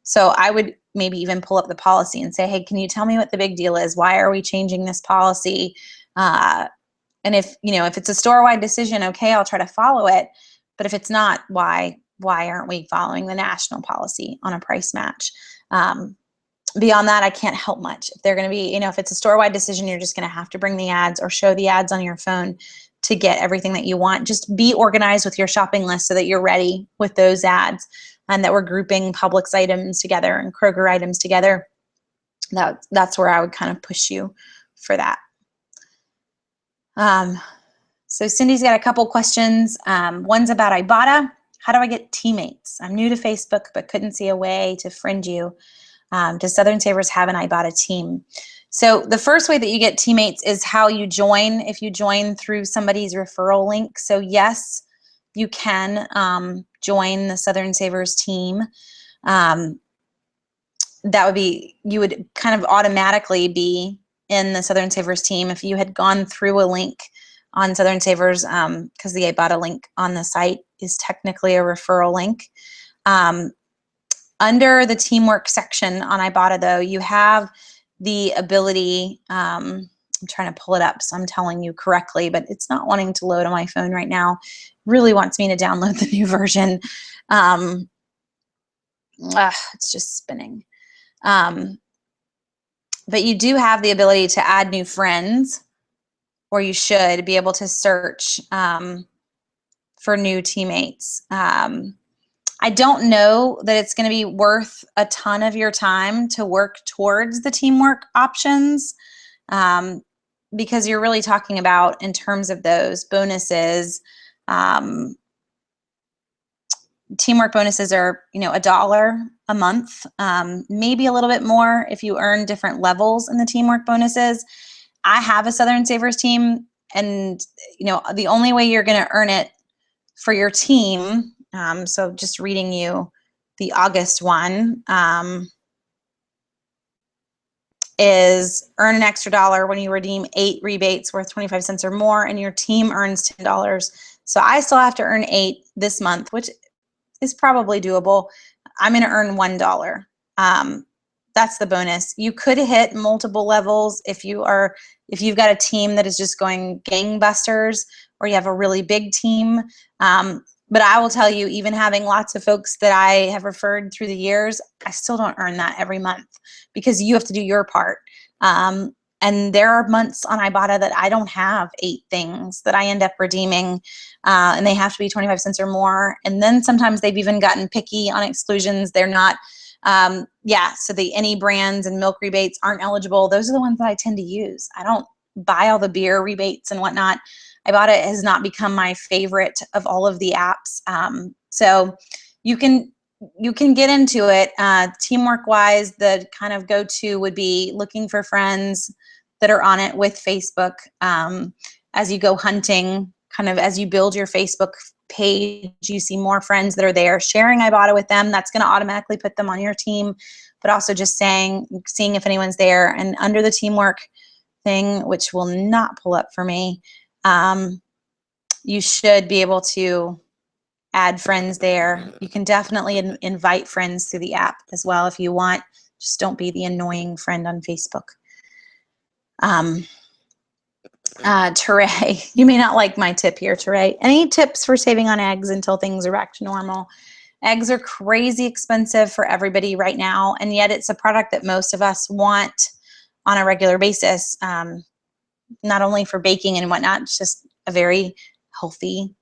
So I would maybe even pull up the policy and say, hey, can you tell me what the big deal is? Why are we changing this policy? And if it's a store-wide decision, okay, I'll try to follow it. But if it's not, why aren't we following the national policy on a price match? Beyond that, I can't help much. If they're going to be, if it's a store-wide decision, you're just going to have to bring the ads or show the ads on your phone to get everything that you want. Just be organized with your shopping list so that you're ready with those ads, and that we're grouping Publix items together and Kroger items together. That's where I would kind of push you for that. So Cindy's got a couple questions. One's about Ibotta. How do I get teammates? I'm new to Facebook, but couldn't see a way to friend you. Does Southern Savers have an Ibotta team? So the first way that you get teammates is how you join, if you join through somebody's referral link. So yes, you can join the Southern Savers team. That would be, you would kind of automatically be in the Southern Savers team if you had gone through a link on Southern Savers, because the Ibotta link on the site is technically a referral link. Under the teamwork section on Ibotta, though, you have the ability, I'm trying to pull it up so I'm telling you correctly, but it's not wanting to load on my phone right now. It really wants me to download the new version. It's just spinning. But you do have the ability to add new friends, or you should be able to search for new teammates. I don't know that it's going to be worth a ton of your time to work towards the teamwork options, because you're really talking about, in terms of those bonuses, teamwork bonuses are, $1 a month, maybe a little bit more if you earn different levels in the teamwork bonuses. I have a Southern Savers team, and the only way you're going to earn it for your team, so just reading you the August one, is earn an extra $1 when you redeem 8 rebates worth 25 cents or more, and your team earns $10. So I still have to earn 8 this month, which is probably doable. I'm going to earn $1. That's the bonus. You could hit multiple levels if you've got a team that is just going gangbusters, or you have a really big team. But I will tell you, even having lots of folks that I have referred through the years, I still don't earn that every month, because you have to do your part. And there are months on Ibotta that I don't have 8 things that I end up redeeming, and they have to be 25 cents or more. And then sometimes they've even gotten picky on exclusions. They're not, so the any brands and milk rebates aren't eligible. Those are the ones that I tend to use. I don't buy all the beer rebates and whatnot. Ibotta has not become my favorite of all of the apps. So you can get into it. Teamwork wise, the kind of go-to would be looking for friends that are on it with Facebook. As you go hunting, kind of as you build your Facebook page, you see more friends that are there, sharing Ibotta with them. That's going to automatically put them on your team, but also just seeing if anyone's there. And under the teamwork thing, which will not pull up for me, you should be able to add friends there. You can definitely invite friends through the app as well if you want. Just don't be the annoying friend on Facebook. Teray, you may not like my tip here, Teray. Any tips for saving on eggs until things are back to normal? Eggs are crazy expensive for everybody right now, and yet it's a product that most of us want on a regular basis, not only for baking and whatnot, it's just a very healthy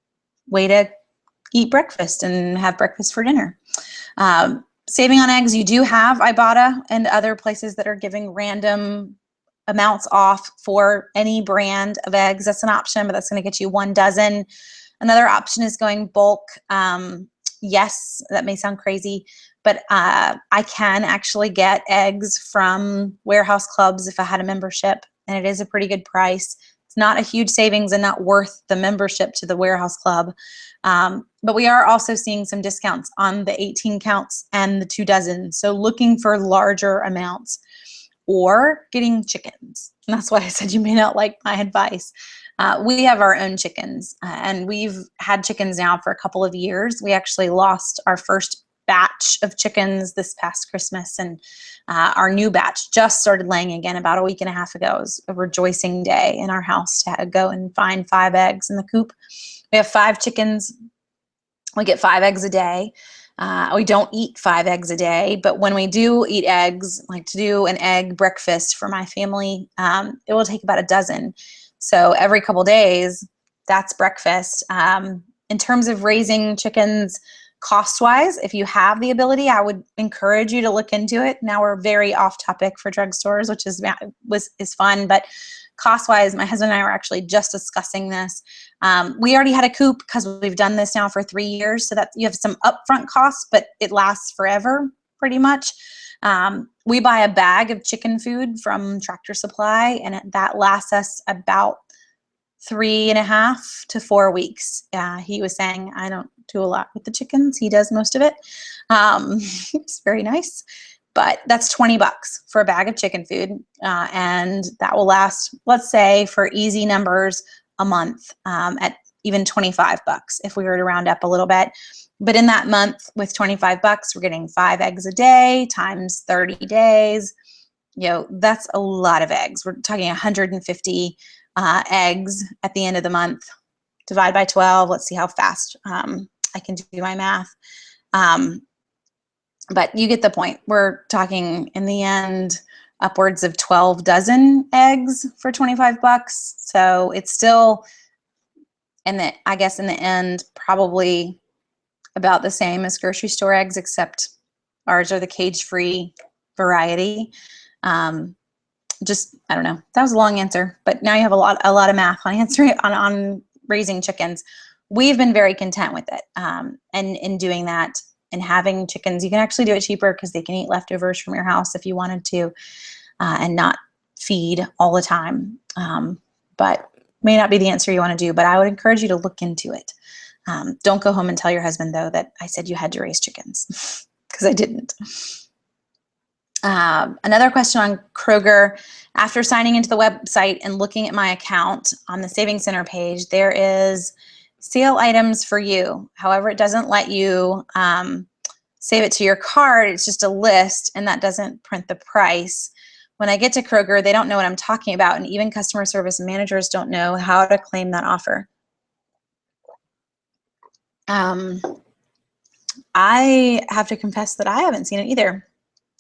way to eat breakfast and have breakfast for dinner. Saving on eggs, you do have Ibotta and other places that are giving random amounts off for any brand of eggs. That's an option, but that's going to get you 1 dozen. Another option is going bulk. Yes, that may sound crazy, but I can actually get eggs from warehouse clubs if I had a membership, and it is a pretty good price. It's not a huge savings and not worth the membership to the warehouse club. But we are also seeing some discounts on the 18 counts and the 2 dozen. So looking for larger amounts or getting chickens. And that's why I said you may not like my advice. We have our own chickens, and we've had chickens now for a couple of years. We actually lost our first batch of chickens this past Christmas, and our new batch just started laying again about a week and a half ago. It was a rejoicing day in our house to go and find 5 eggs in the coop. We have 5 chickens. We get 5 eggs a day. We don't eat 5 eggs a day, but when we do eat eggs, like to do an egg breakfast for my family, it will take about a dozen. So every couple days, that's breakfast. In terms of raising chickens cost-wise, if you have the ability, I would encourage you to look into it. Now we're very off topic for drugstores, which is fun, but cost-wise, my husband and I were actually just discussing this. We already had a coop because we've done this now for 3 years, so that you have some upfront costs, but it lasts forever pretty much. We buy a bag of chicken food from Tractor Supply, and that lasts us about 3.5 to 4 weeks. He was saying, I don't do a lot with the chickens. He does most of it. It's very nice. But that's $20 for a bag of chicken food. And that will last, let's say, for easy numbers, a month, at even $25 if we were to round up a little bit. But in that month with $25, we're getting 5 eggs a day times 30 days. You know, that's a lot of eggs. We're talking 150 eggs at the end of the month. Divide by 12. Let's see how fast I can do my math. But you get the point. We're talking in the end upwards of 12 dozen eggs for $25. So it's still, I guess in the end, probably about the same as grocery store eggs, except ours are the cage-free variety. Just, I don't know. That was a long answer, but now you have a lot of math on answering on raising chickens. We've been very content with it, and in doing that and having chickens. You can actually do it cheaper because they can eat leftovers from your house if you wanted to, and not feed all the time. But may not be the answer you want to do, but I would encourage you to look into it. Don't go home and tell your husband, though, that I said you had to raise chickens, because I didn't. Another question on Kroger. After signing into the website and looking at my account on the Savings Center page, there is sale items for you. However, it doesn't let you save it to your card. It's just a list, and that doesn't print the price. When I get to Kroger, they don't know what I'm talking about, and even customer service managers don't know how to claim that offer. I have to confess that I haven't seen it either.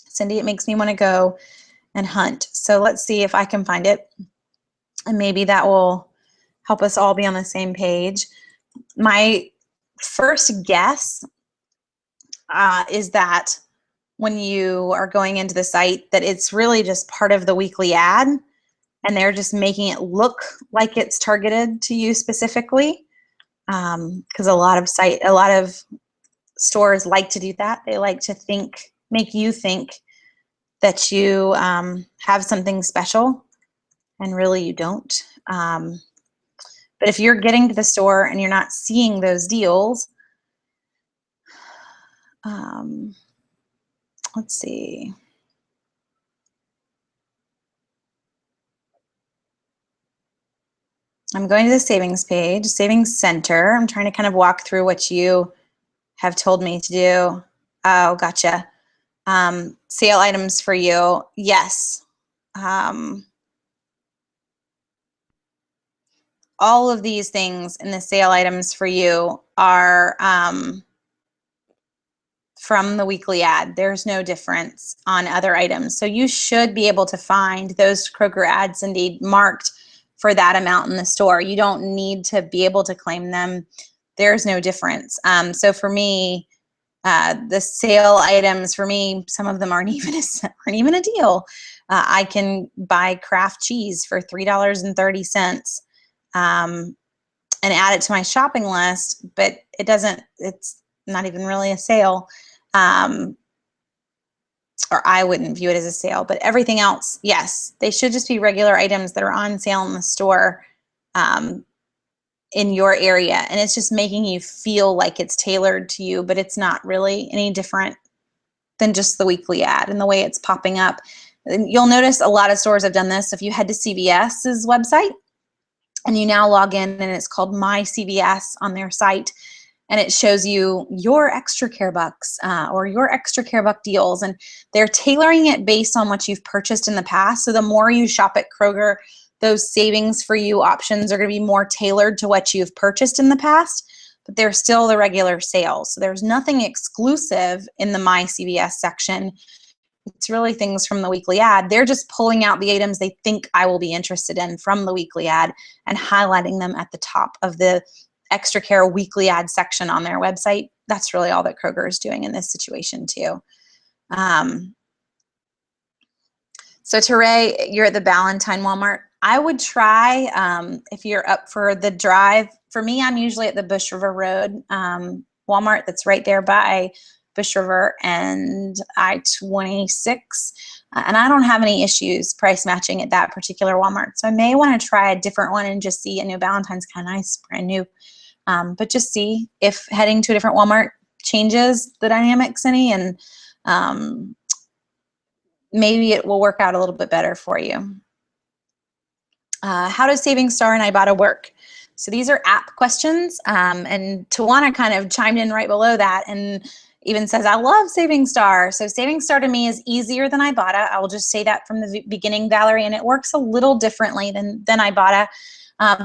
Cindy, it makes me want to go and hunt. So let's see if I can find it, and maybe that will help us all be on the same page. My first guess is that when you are going into the site, that it's really just part of the weekly ad, and they're just making it look like it's targeted to you specifically, because a lot of stores like to do that. They like to make you think that you have something special, and really you don't. But if you're getting to the store and you're not seeing those deals, let's see. I'm going to the savings page, Savings Center. I'm trying to kind of walk through what you have told me to do. Oh, gotcha. Sale items for you. Yes. All of these things in the sale items for you are from the weekly ad. There's no difference on other items. So you should be able to find those Kroger ads indeed marked for that amount in the store. You don't need to be able to claim them. There's no difference. So for me, the sale items for me, some of them aren't even a deal. I can buy Kraft cheese for $3.30 and add it to my shopping list, but it's not even really a sale. Or I wouldn't view it as a sale, but everything else, yes, they should just be regular items that are on sale in the store in your area. And it's just making you feel like it's tailored to you, but it's not really any different than just the weekly ad and the way it's popping up. And you'll notice a lot of stores have done this. If you head to CVS's website and you now log in and it's called My CVS on their site, and it shows you your extra care bucks or your extra care buck deals. And they're tailoring it based on what you've purchased in the past. So the more you shop at Kroger, those savings for you options are going to be more tailored to what you've purchased in the past, but they're still the regular sales. So there's nothing exclusive in the My CVS section. It's really things from the weekly ad. They're just pulling out the items they think I will be interested in from the weekly ad and highlighting them at the top of the extra care weekly ad section on their website. That's really all that Kroger is doing in this situation too. So Teray, you're at the Ballantine Walmart. I would try, if you're up for the drive, for me, I'm usually at the Bush River Road Walmart that's right there by Bush River and I-26. And I don't have any issues price matching at that particular Walmart. So I may want to try a different one and just see. I know Ballantines kind of nice, brand new. But just see if heading to a different Walmart changes the dynamics any, and maybe it will work out a little bit better for you. How does Saving Star and Ibotta work? So these are app questions, and Tawana kind of chimed in right below that and even says, I love Saving Star. So Saving Star to me is easier than Ibotta. I will just say that from the beginning, Valerie, and it works a little differently than Ibotta.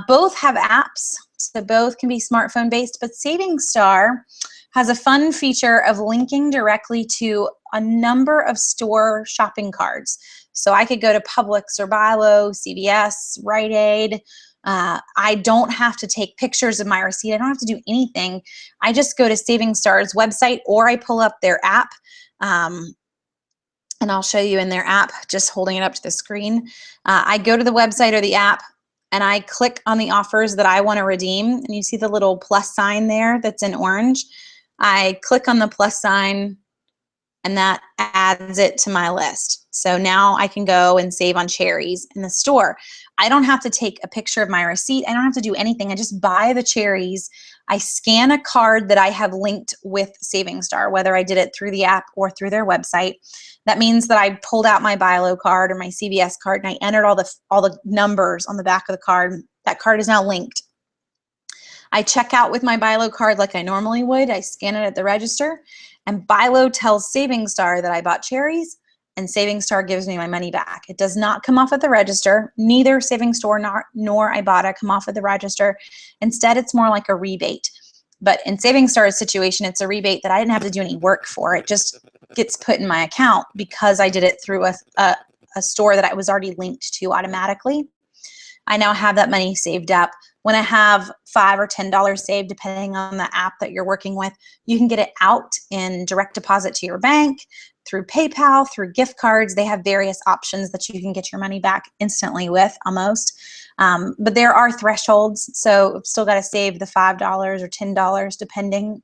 Both have apps, so both can be smartphone based, but Saving Star has a fun feature of linking directly to a number of store shopping cards. So I could go to Publix or Bilo, CVS, Rite Aid. I don't have to take pictures of my receipt. I don't have to do anything. I just go to Saving Star's website or I pull up their app. And I'll show you in their app, just holding it up to the screen. I go to the website or the app and I click on the offers that I want to redeem. And you see the little plus sign there that's in orange. I click on the plus sign and that adds it to my list. So now I can go and save on cherries in the store. I don't have to take a picture of my receipt. I don't have to do anything. I just buy the cherries. I scan a card that I have linked with Saving Star, whether I did it through the app or through their website. That means that I pulled out my Bilo card or my CVS card and I entered all the numbers on the back of the card. That card is now linked. I check out with my Bilo card like I normally would. I scan it at the register, and Bilo tells Saving Star that I bought cherries, and Saving Star gives me my money back. It does not come off at the register. Neither Saving Star nor Ibotta come off at the register. Instead, it's more like a rebate. But in Saving Star's situation, it's a rebate that I didn't have to do any work for. It just gets put in my account because I did it through a store that I was already linked to automatically. I now have that money saved up. When I have $5 or $10 saved, depending on the app that you're working with, you can get it out in direct deposit to your bank, through PayPal, through gift cards. They have various options that you can get your money back instantly with, almost. But there are thresholds, so still got to save the $5 or $10 depending,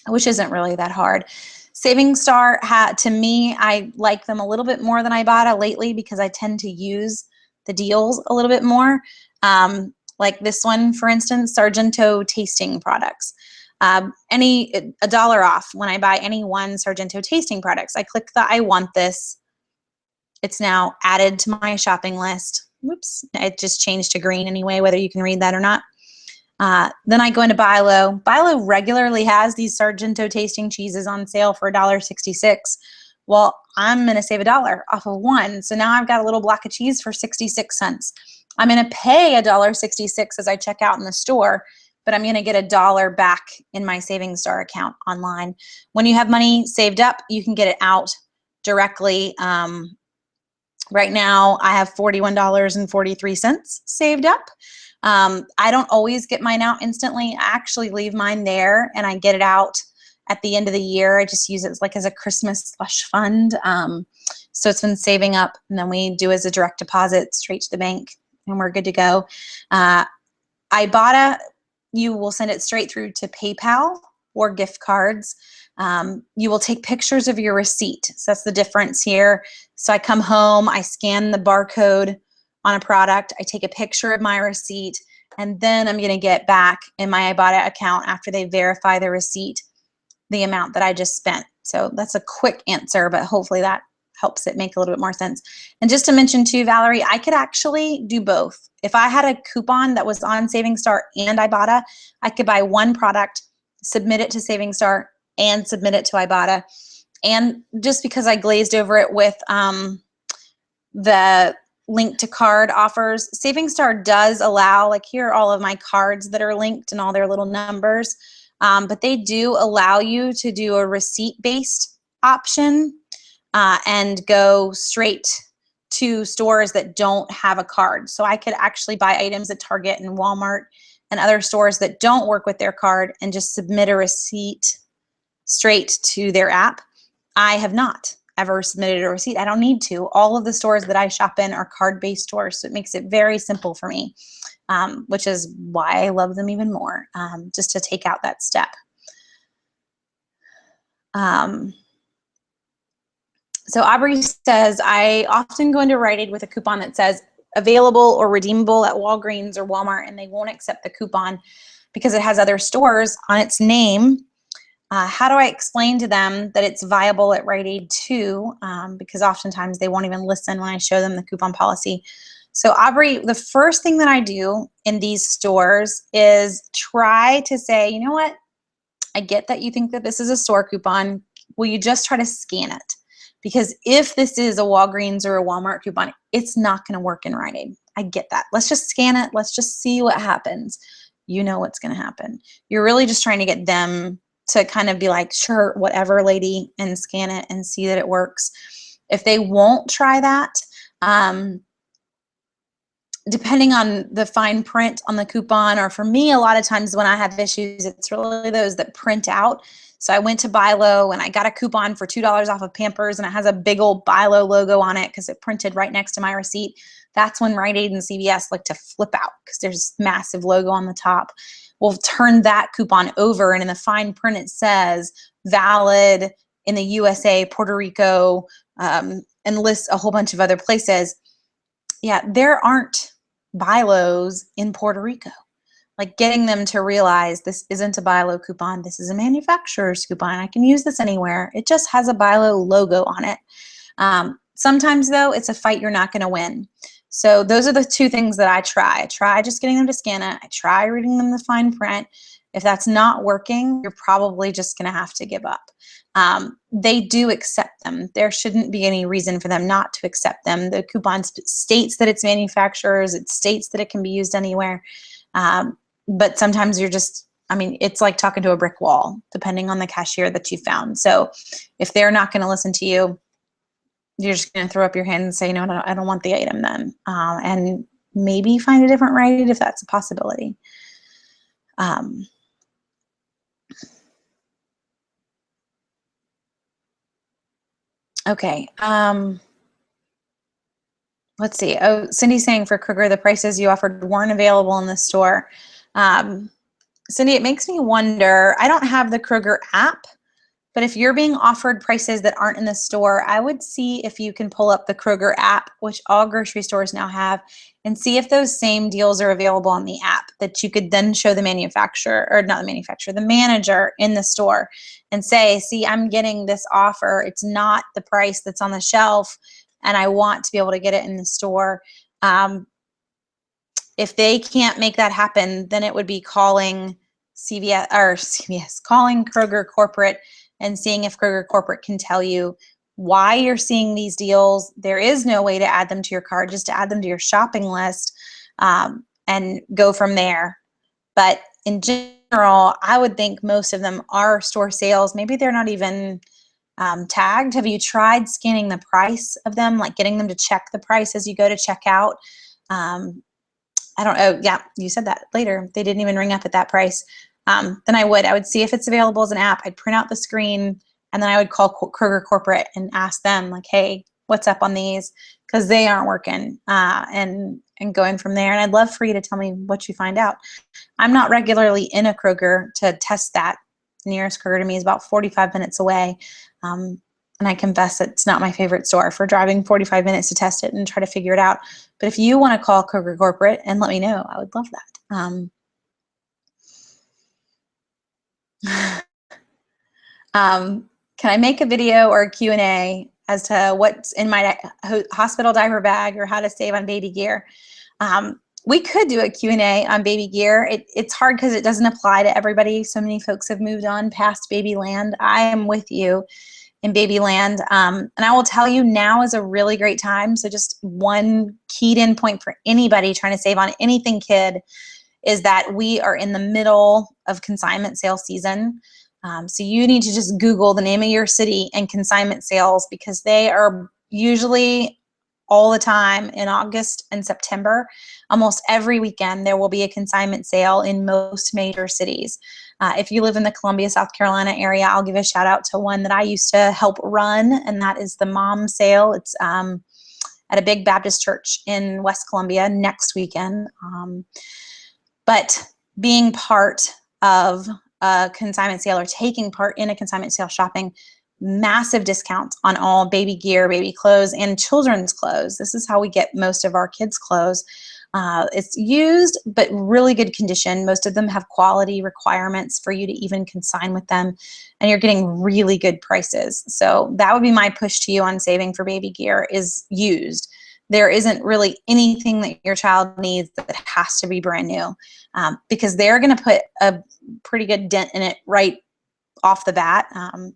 which isn't really that hard. Saving Star, to me, I like them a little bit more than Ibotta lately because I tend to use the deals a little bit more. Like this one, for instance, Sargento tasting products. $1 off when I buy any one Sargento tasting products. I click the I want this. It's now added to my shopping list. Whoops, it just changed to green anyway, whether you can read that or not. Then I go into Buy Low. Buy Low regularly has these Sargento tasting cheeses on sale for $1.66. Well, I'm going to save $1 off of one. So now I've got a little block of cheese for 66 cents. I'm going to pay $1.66 as I check out in the store, but I'm going to get $1 back in my Savings Star account online. When you have money saved up, you can get it out directly. Right now, I have $41.43 saved up. I don't always get mine out instantly. I actually leave mine there and I get it out at the end of the year. I just use it like as a Christmas slush fund. So it's been saving up, and then we do as a direct deposit straight to the bank, and we're good to go. Ibotta, you will send it straight through to PayPal or gift cards. You will take pictures of your receipt. So that's the difference here. So I come home, I scan the barcode on a product, I take a picture of my receipt, and then I'm gonna get back in my Ibotta account after they verify the receipt, the amount that I just spent. So that's a quick answer, but hopefully that helps it make a little bit more sense. And just to mention too, Valerie, I could actually do both. If I had a coupon that was on Savings Star and Ibotta, I could buy one product, submit it to Savings Star, and submit it to Ibotta. And just because I glazed over it with the link to card offers, Savings Star does allow, like here are all of my cards that are linked and all their little numbers, but they do allow you to do a receipt-based option and go straight to stores that don't have a card. So I could actually buy items at Target and Walmart and other stores that don't work with their card and just submit a receipt straight to their app. I have not ever submitted a receipt. I don't need to. All of the stores that I shop in are card-based stores, so it makes it very simple for me, which is why I love them even more, just to take out that step. So Aubrey says, I often go into Rite Aid with a coupon that says available or redeemable at Walgreens or Walmart, and they won't accept the coupon because it has other stores on its name. How do I explain to them that it's viable at Rite Aid too? Because oftentimes they won't even listen when I show them the coupon policy. So Aubrey, the first thing that I do in these stores is try to say, you know what? I get that you think that this is a store coupon. Will you just try to scan it? Because if this is a Walgreens or a Walmart coupon, it's not going to work in Rite Aid. I get that. Let's just scan it. Let's just see what happens. You know what's going to happen. You're really just trying to get them to kind of be like, sure, whatever, lady, and scan it and see that it works. If they won't try that, depending on the fine print on the coupon, or for me, a lot of times when I have issues, it's really those that print out. So I went to Buy Low and I got a coupon for $2 off of Pampers, and it has a big old Buy Low logo on it because it printed right next to my receipt. That's when Rite Aid and CVS like to flip out because there's a massive logo on the top. We'll turn that coupon over, and in the fine print it says valid in the USA, Puerto Rico, and lists a whole bunch of other places. Yeah, there aren't Buy Lows in Puerto Rico. Like getting them to realize this isn't a Buy Low coupon, this is a manufacturer's coupon. I can use this anywhere. It just has a Buy Low logo on it. Sometimes though, it's a fight you're not gonna win. So those are the two things that I try. I try just getting them to scan it. I try reading them the fine print. If that's not working, you're probably just gonna have to give up. They do accept them. There shouldn't be any reason for them not to accept them. The coupon states that it's manufacturers, it states that it can be used anywhere. But sometimes you're just, I mean, it's like talking to a brick wall, depending on the cashier that you found. So if they're not gonna listen to you, you're just gonna throw up your hand and say, no, I don't want the item then. And maybe find a different Rite Aid if that's a possibility. Okay, let's see. Oh, Cindy's saying for Kruger, the prices you offered weren't available in the store. Cindy, it makes me wonder, I don't have the Kruger app, but if you're being offered prices that aren't in the store, I would see if you can pull up the Kruger app, which all grocery stores now have, and see if those same deals are available on the app that you could then show the manufacturer, or not the manufacturer, the manager in the store and say, see, I'm getting this offer. It's not the price that's on the shelf, and I want to be able to get it in the store. if they can't make that happen, then it would be calling calling Kroger Corporate and seeing if Kroger Corporate can tell you why you're seeing these deals. There is no way to add them to your cart, just to add them to your shopping list, and go from there. But in general, I would think most of them are store sales. Maybe they're not even tagged. Have you tried scanning the price of them, like getting them to check the price as you go to check out? I don't know. Yeah, you said that later. They didn't even ring up at that price. Then I would see if it's available as an app. I'd print out the screen, and then I would call Kroger Corporate and ask them, like, hey, what's up on these? Because they aren't working, and going from there. And I'd love for you to tell me what you find out. I'm not regularly in a Kroger to test that. The nearest Kroger to me is about 45 minutes away. And I confess it's not my favorite store for driving 45 minutes to test it and try to figure it out. But if you want to call Kroger Corporate and let me know, I would love that. Can I make a video or a Q&A as to what's in my hospital diaper bag or how to save on baby gear? We could do a Q&A on baby gear. It's hard because it doesn't apply to everybody. So many folks have moved on past baby land. I am with you in baby land. And I will tell you, now is a really great time. So just one keyed in point for anybody trying to save on anything kid is that we are in the middle of consignment sale season. So you need to just Google the name of your city and consignment sales, because they are usually all the time in August and September. Almost every weekend there will be a consignment sale in most major cities. If you live in the Columbia, South Carolina area, I'll give a shout out to one that I used to help run, and that is the Mom Sale. It's at a big Baptist church in West Columbia next weekend. But being part of a consignment sale or taking part in a consignment sale shopping, massive discounts on all baby gear, baby clothes, and children's clothes. This is how we get most of our kids' clothes. It's used, but really good condition. Most of them have quality requirements for you to even consign with them, and you're getting really good prices. So that would be my push to you on saving for baby gear, is used. There isn't really anything that your child needs that has to be brand new, because they're going to put a pretty good dent in it right off the bat.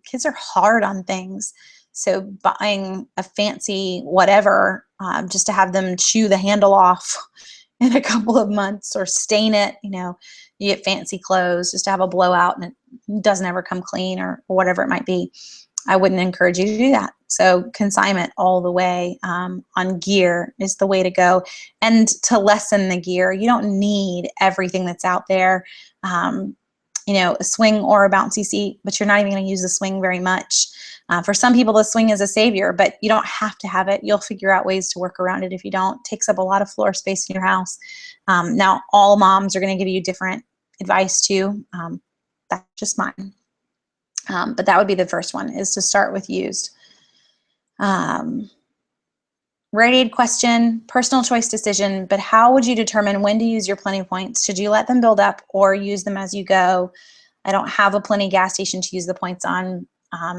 Kids are hard on things. So buying a fancy whatever just to have them chew the handle off in a couple of months or stain it, you get fancy clothes just to have a blowout and it doesn't ever come clean or whatever it might be. I wouldn't encourage you to do that. So consignment all the way on gear is the way to go. And to lessen the gear, you don't need everything that's out there. A swing or a bouncy seat, but you're not even going to use the swing very much. For some people, the swing is a savior, but you don't have to have it. You'll figure out ways to work around it if you don't. It takes up a lot of floor space in your house. Now, all moms are going to give you different advice too. That's just mine. But that would be the first one, is to start with used. Rite Aid question, personal choice decision, but how would you determine when to use your Plenty points? Should you let them build up or use them as you go? I don't have a Plenty gas station to use the points on,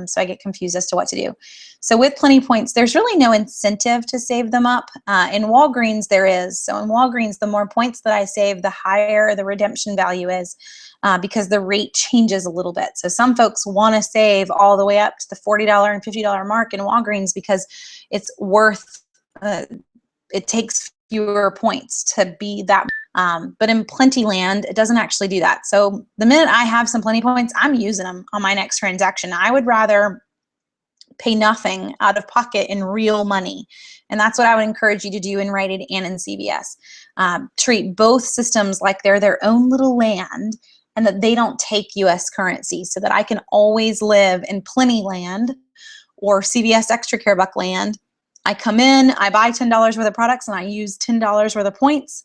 so I get confused as to what to do. So with Plenty points, there's really no incentive to save them up. In Walgreens, there is. So in Walgreens, the more points that I save, the higher the redemption value is, because the rate changes a little bit. So some folks want to save all the way up to the $40 and $50 mark in Walgreens because it's worth it takes fewer points to be that. But in Plenty land, it doesn't actually do that. So the minute I have some Plenty points, I'm using them on my next transaction. I would rather pay nothing out of pocket in real money. And that's what I would encourage you to do in Rite Aid and in CVS. Treat both systems like they're their own little land, and that they don't take US currency, so that I can always live in Plenty land or CVS Extra Care Buck land. I come in, I buy $10 worth of products, and I use $10 worth of points.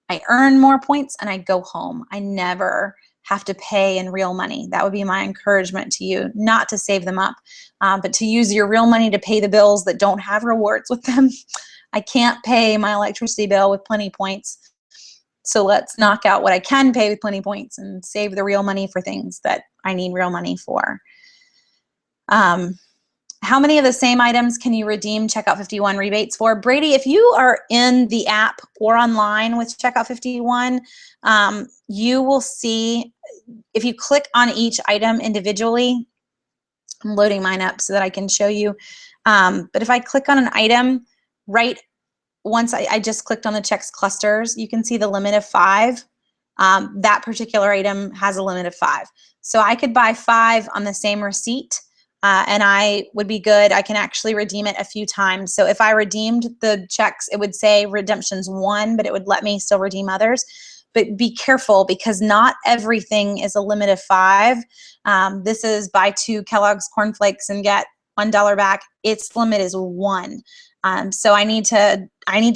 I earn more points, and I go home. I never have to pay in real money. That would be my encouragement to you, not to save them up, but to use your real money to pay the bills that don't have rewards with them. I can't pay my electricity bill with Plenty points. So let's knock out what I can pay with Plenty points and save the real money for things that I need real money for. How many of the same items can you redeem Checkout 51 rebates for? Brady, if you are in the app or online with Checkout 51, you will see, if you click on each item individually, I'm loading mine up so that I can show you. But if I click on an item, right once I just clicked on the checks clusters, you can see the limit of 5. That particular item has a limit of 5. So I could buy 5 on the same receipt, and I would be good. I can actually redeem it a few times. So if I redeemed the checks, it would say redemptions 1, but it would let me still redeem others. But be careful, because not everything is a limit of 5. This is buy 2 Kellogg's Corn Flakes and get $1 back. Its limit is 1. So I need to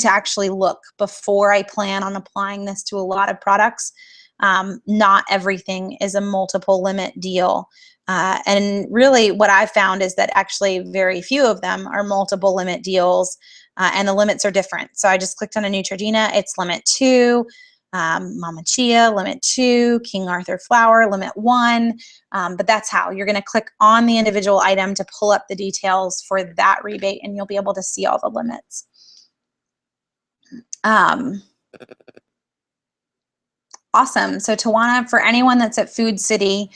actually look before I plan on applying this to a lot of products. Not everything is a multiple limit deal. And really what I've found is that actually very few of them are multiple limit deals, and the limits are different. So I just clicked on a Neutrogena, it's limit 2. Mama Chia, limit 2, King Arthur flour, limit 1. But that's how you're going to click on the individual item to pull up the details for that rebate, and you'll be able to see all the limits. Awesome. So Tawana, for anyone that's at Food City,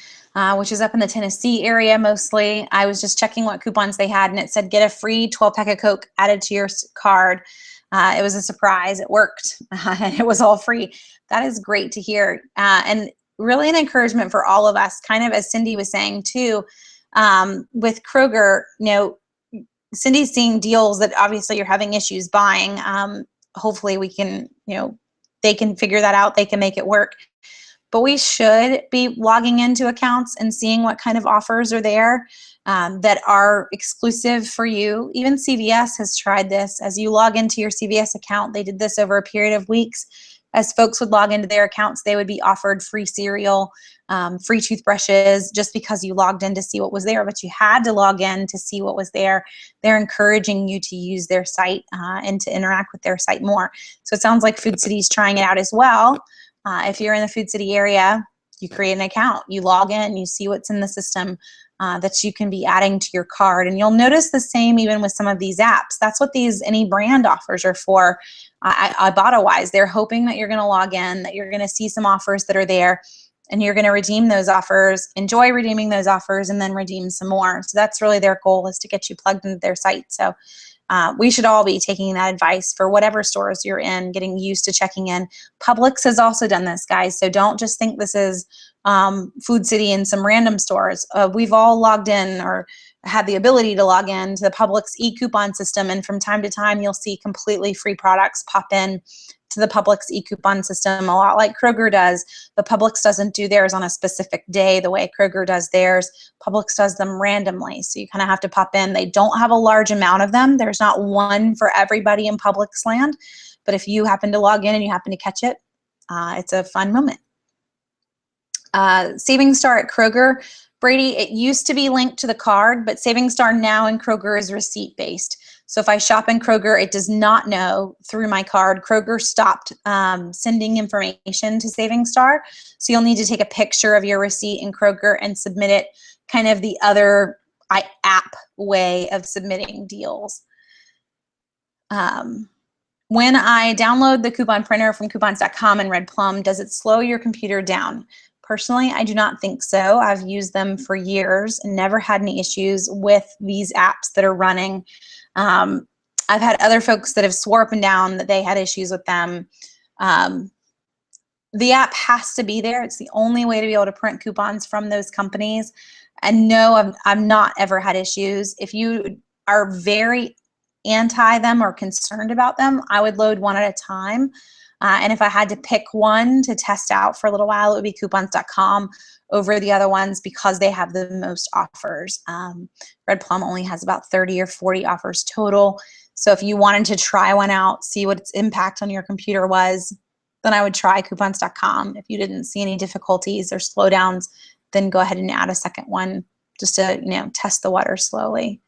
which is up in the Tennessee area mostly, I was just checking what coupons they had, and it said get a free 12-pack of Coke added to your card. It was a surprise. It worked. And it was all free. That is great to hear. And really an encouragement for all of us, kind of as Cindy was saying too, with Kroger, you know, Cindy's seeing deals that obviously you're having issues buying. Hopefully we can, you know, they can figure that out. They can make it work. But we should be logging into accounts and seeing what kind of offers are there that are exclusive for you. Even CVS has tried this. As you log into your CVS account, they did this over a period of weeks. As folks would log into their accounts, they would be offered free cereal, free toothbrushes, just because you logged in to see what was there, but you had to log in to see what was there. They're encouraging you to use their site and to interact with their site more. So it sounds like Food City's trying it out as well. If you're in the Food City area, you create an account, you log in, you see what's in the system that you can be adding to your card. And you'll notice the same even with some of these apps. That's what these any brand offers are for. Ibotta-wise, they're hoping that you're going to log in, that you're going to see some offers that are there, and you're going to redeem those offers, enjoy redeeming those offers, and then redeem some more. So that's really their goal, is to get you plugged into their site. So we should all be taking that advice for whatever stores you're in, getting used to checking in. Publix has also done this, guys. So don't just think this is Food City and some random stores. We've all logged in or had the ability to log in to the Publix e-coupon system, and from time to time you'll see completely free products pop in to the Publix e-coupon system, a lot like Kroger does. But Publix doesn't do theirs on a specific day the way Kroger does theirs. Publix does them randomly, so you kind of have to pop in. They don't have a large amount of them. There's not one for everybody in Publix land, but if you happen to log in and you happen to catch it, it's a fun moment. Savings Star at Kroger. Brady, it used to be linked to the card, but Savings Star now in Kroger is receipt based. So if I shop in Kroger, it does not know through my card. Kroger stopped sending information to Savings Star. So you'll need to take a picture of your receipt in Kroger and submit it, kind of the other app way of submitting deals. When I download the coupon printer from coupons.com and Red Plum, does it slow your computer down? Personally, I do not think so. I've used them for years and never had any issues with these apps that are running. I've had other folks that have swore up and down that they had issues with them. The app has to be there. It's the only way to be able to print coupons from those companies. And no, I've not ever had issues. If you are very anti them or concerned about them, I would load one at a time. And if I had to pick one to test out for a little while, it would be coupons.com over the other ones, because they have the most offers. Red Plum only has about 30 or 40 offers total. So if you wanted to try one out, see what its impact on your computer was, then I would try coupons.com. If you didn't see any difficulties or slowdowns, then go ahead and add a second one just to, you know, test the water slowly.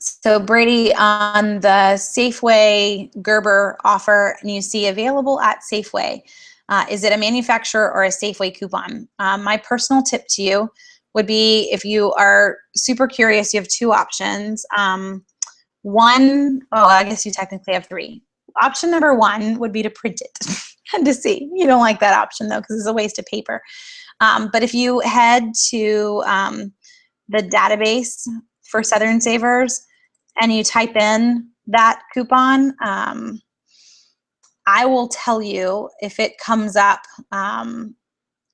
So Brady, on the Safeway Gerber offer, and you see available at Safeway, is it a manufacturer or a Safeway coupon? My personal tip to you would be, if you are super curious, you have two options. One, oh, I guess you technically have three. Option number one would be to print it and to see. You don't like that option though, because it's a waste of paper. But if you head to the database for Southern Savers and you type in that coupon, I will tell you if it comes up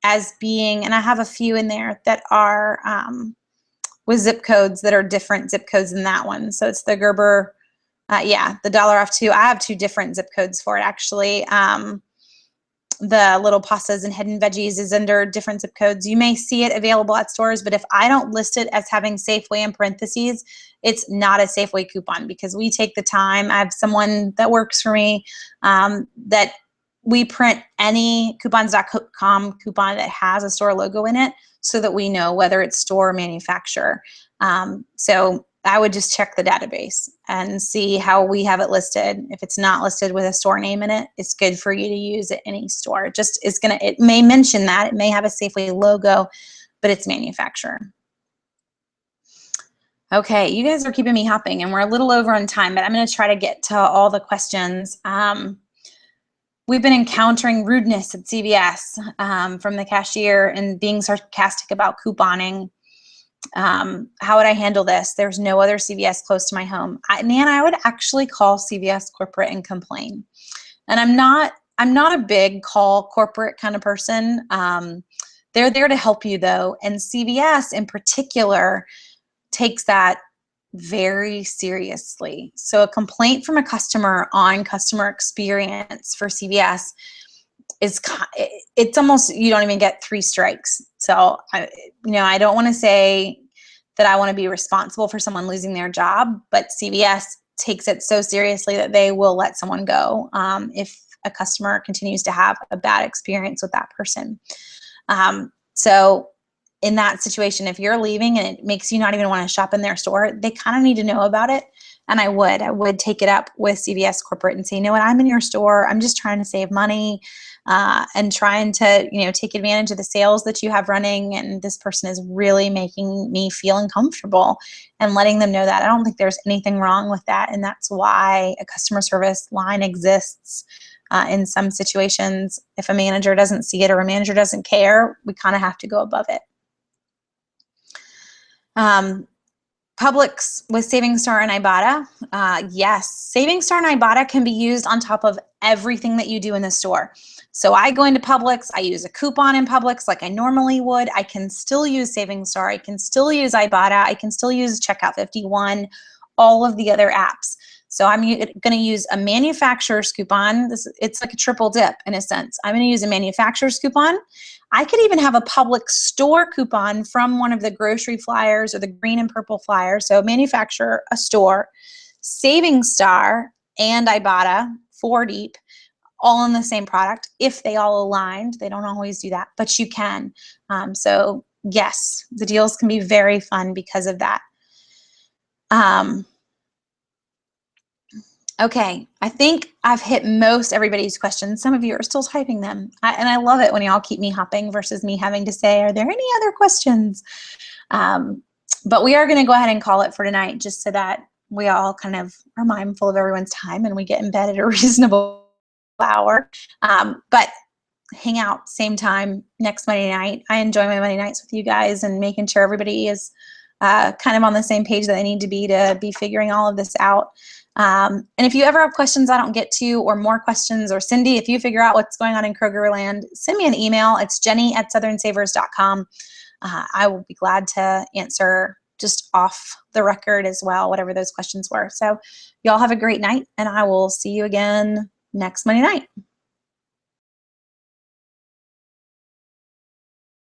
as being, and I have a few in there that are with zip codes that are different zip codes than that one. So it's the Gerber, yeah, the dollar off two. I have two different zip codes for it actually. The little pastas and hidden veggies is under different zip codes. You may see it available at stores, but if I don't list it as having Safeway in parentheses, it's not a Safeway coupon, because we take the time. I have someone that works for me that we print any coupons.com coupon that has a store logo in it, so that we know whether it's store or manufacturer. So I would just check the database and see how we have it listed. If it's not listed with a store name in it, it's good for you to use at any store. It just is gonna, it may mention that, it may have a Safeway logo, but it's manufacturer. Okay, you guys are keeping me hopping and we're a little over on time, but I'm gonna try to get to all the questions. We've been encountering rudeness at CVS from the cashier and being sarcastic about couponing. How would I handle this? There's no other CVS close to my home. Nan, I would actually call CVS corporate and complain. And I'm not a big call corporate kind of person. They're there to help you though. And CVS in particular takes that very seriously. So a complaint from a customer on customer experience for CVS is, it's almost, you don't even get 3 strikes. So I don't want to say that I want to be responsible for someone losing their job, but CVS takes it so seriously that they will let someone go if a customer continues to have a bad experience with that person. So in that situation, if you're leaving and it makes you not even want to shop in their store, they kind of need to know about it. And I would take it up with CVS corporate and say, you know what, I'm in your store. I'm just trying to save money and trying to, take advantage of the sales that you have running. And this person is really making me feel uncomfortable, and letting them know that. I don't think there's anything wrong with that. And that's why a customer service line exists. In some situations, if a manager doesn't see it or a manager doesn't care, we kind of have to go above it. Publix with Savings Star and Ibotta. Yes, Savings Star and Ibotta can be used on top of everything that you do in the store. So I go into Publix, I use a coupon in Publix like I normally would. I can still use Savings Star, I can still use Ibotta, I can still use Checkout 51, all of the other apps. So I'm going to use a manufacturer's coupon. It's like a triple dip in a sense. I'm going to use a manufacturer's coupon. I could even have a Publix store coupon from one of the grocery flyers or the green and purple flyers. So manufacturer, a store, Savings Star, and Ibotta, 4 deep, all in the same product. If they all aligned, they don't always do that, but you can. So yes, the deals can be very fun because of that. Okay, I think I've hit most everybody's questions. Some of you are still typing them. And I love it when y'all keep me hopping versus me having to say, are there any other questions? But we are going to go ahead and call it for tonight, just so that we all kind of are mindful of everyone's time and we get in bed at a reasonable hour. But hang out same time next Monday night. I enjoy my Monday nights with you guys and making sure everybody is kind of on the same page that they need to be figuring all of this out. And if you ever have questions I don't get to, or more questions, or Cindy, if you figure out what's going on in Krogerland, send me an email. It's jenny@southernsavers.com. I will be glad to answer just off the record as well, whatever those questions were. So y'all have a great night, and I will see you again next Monday night.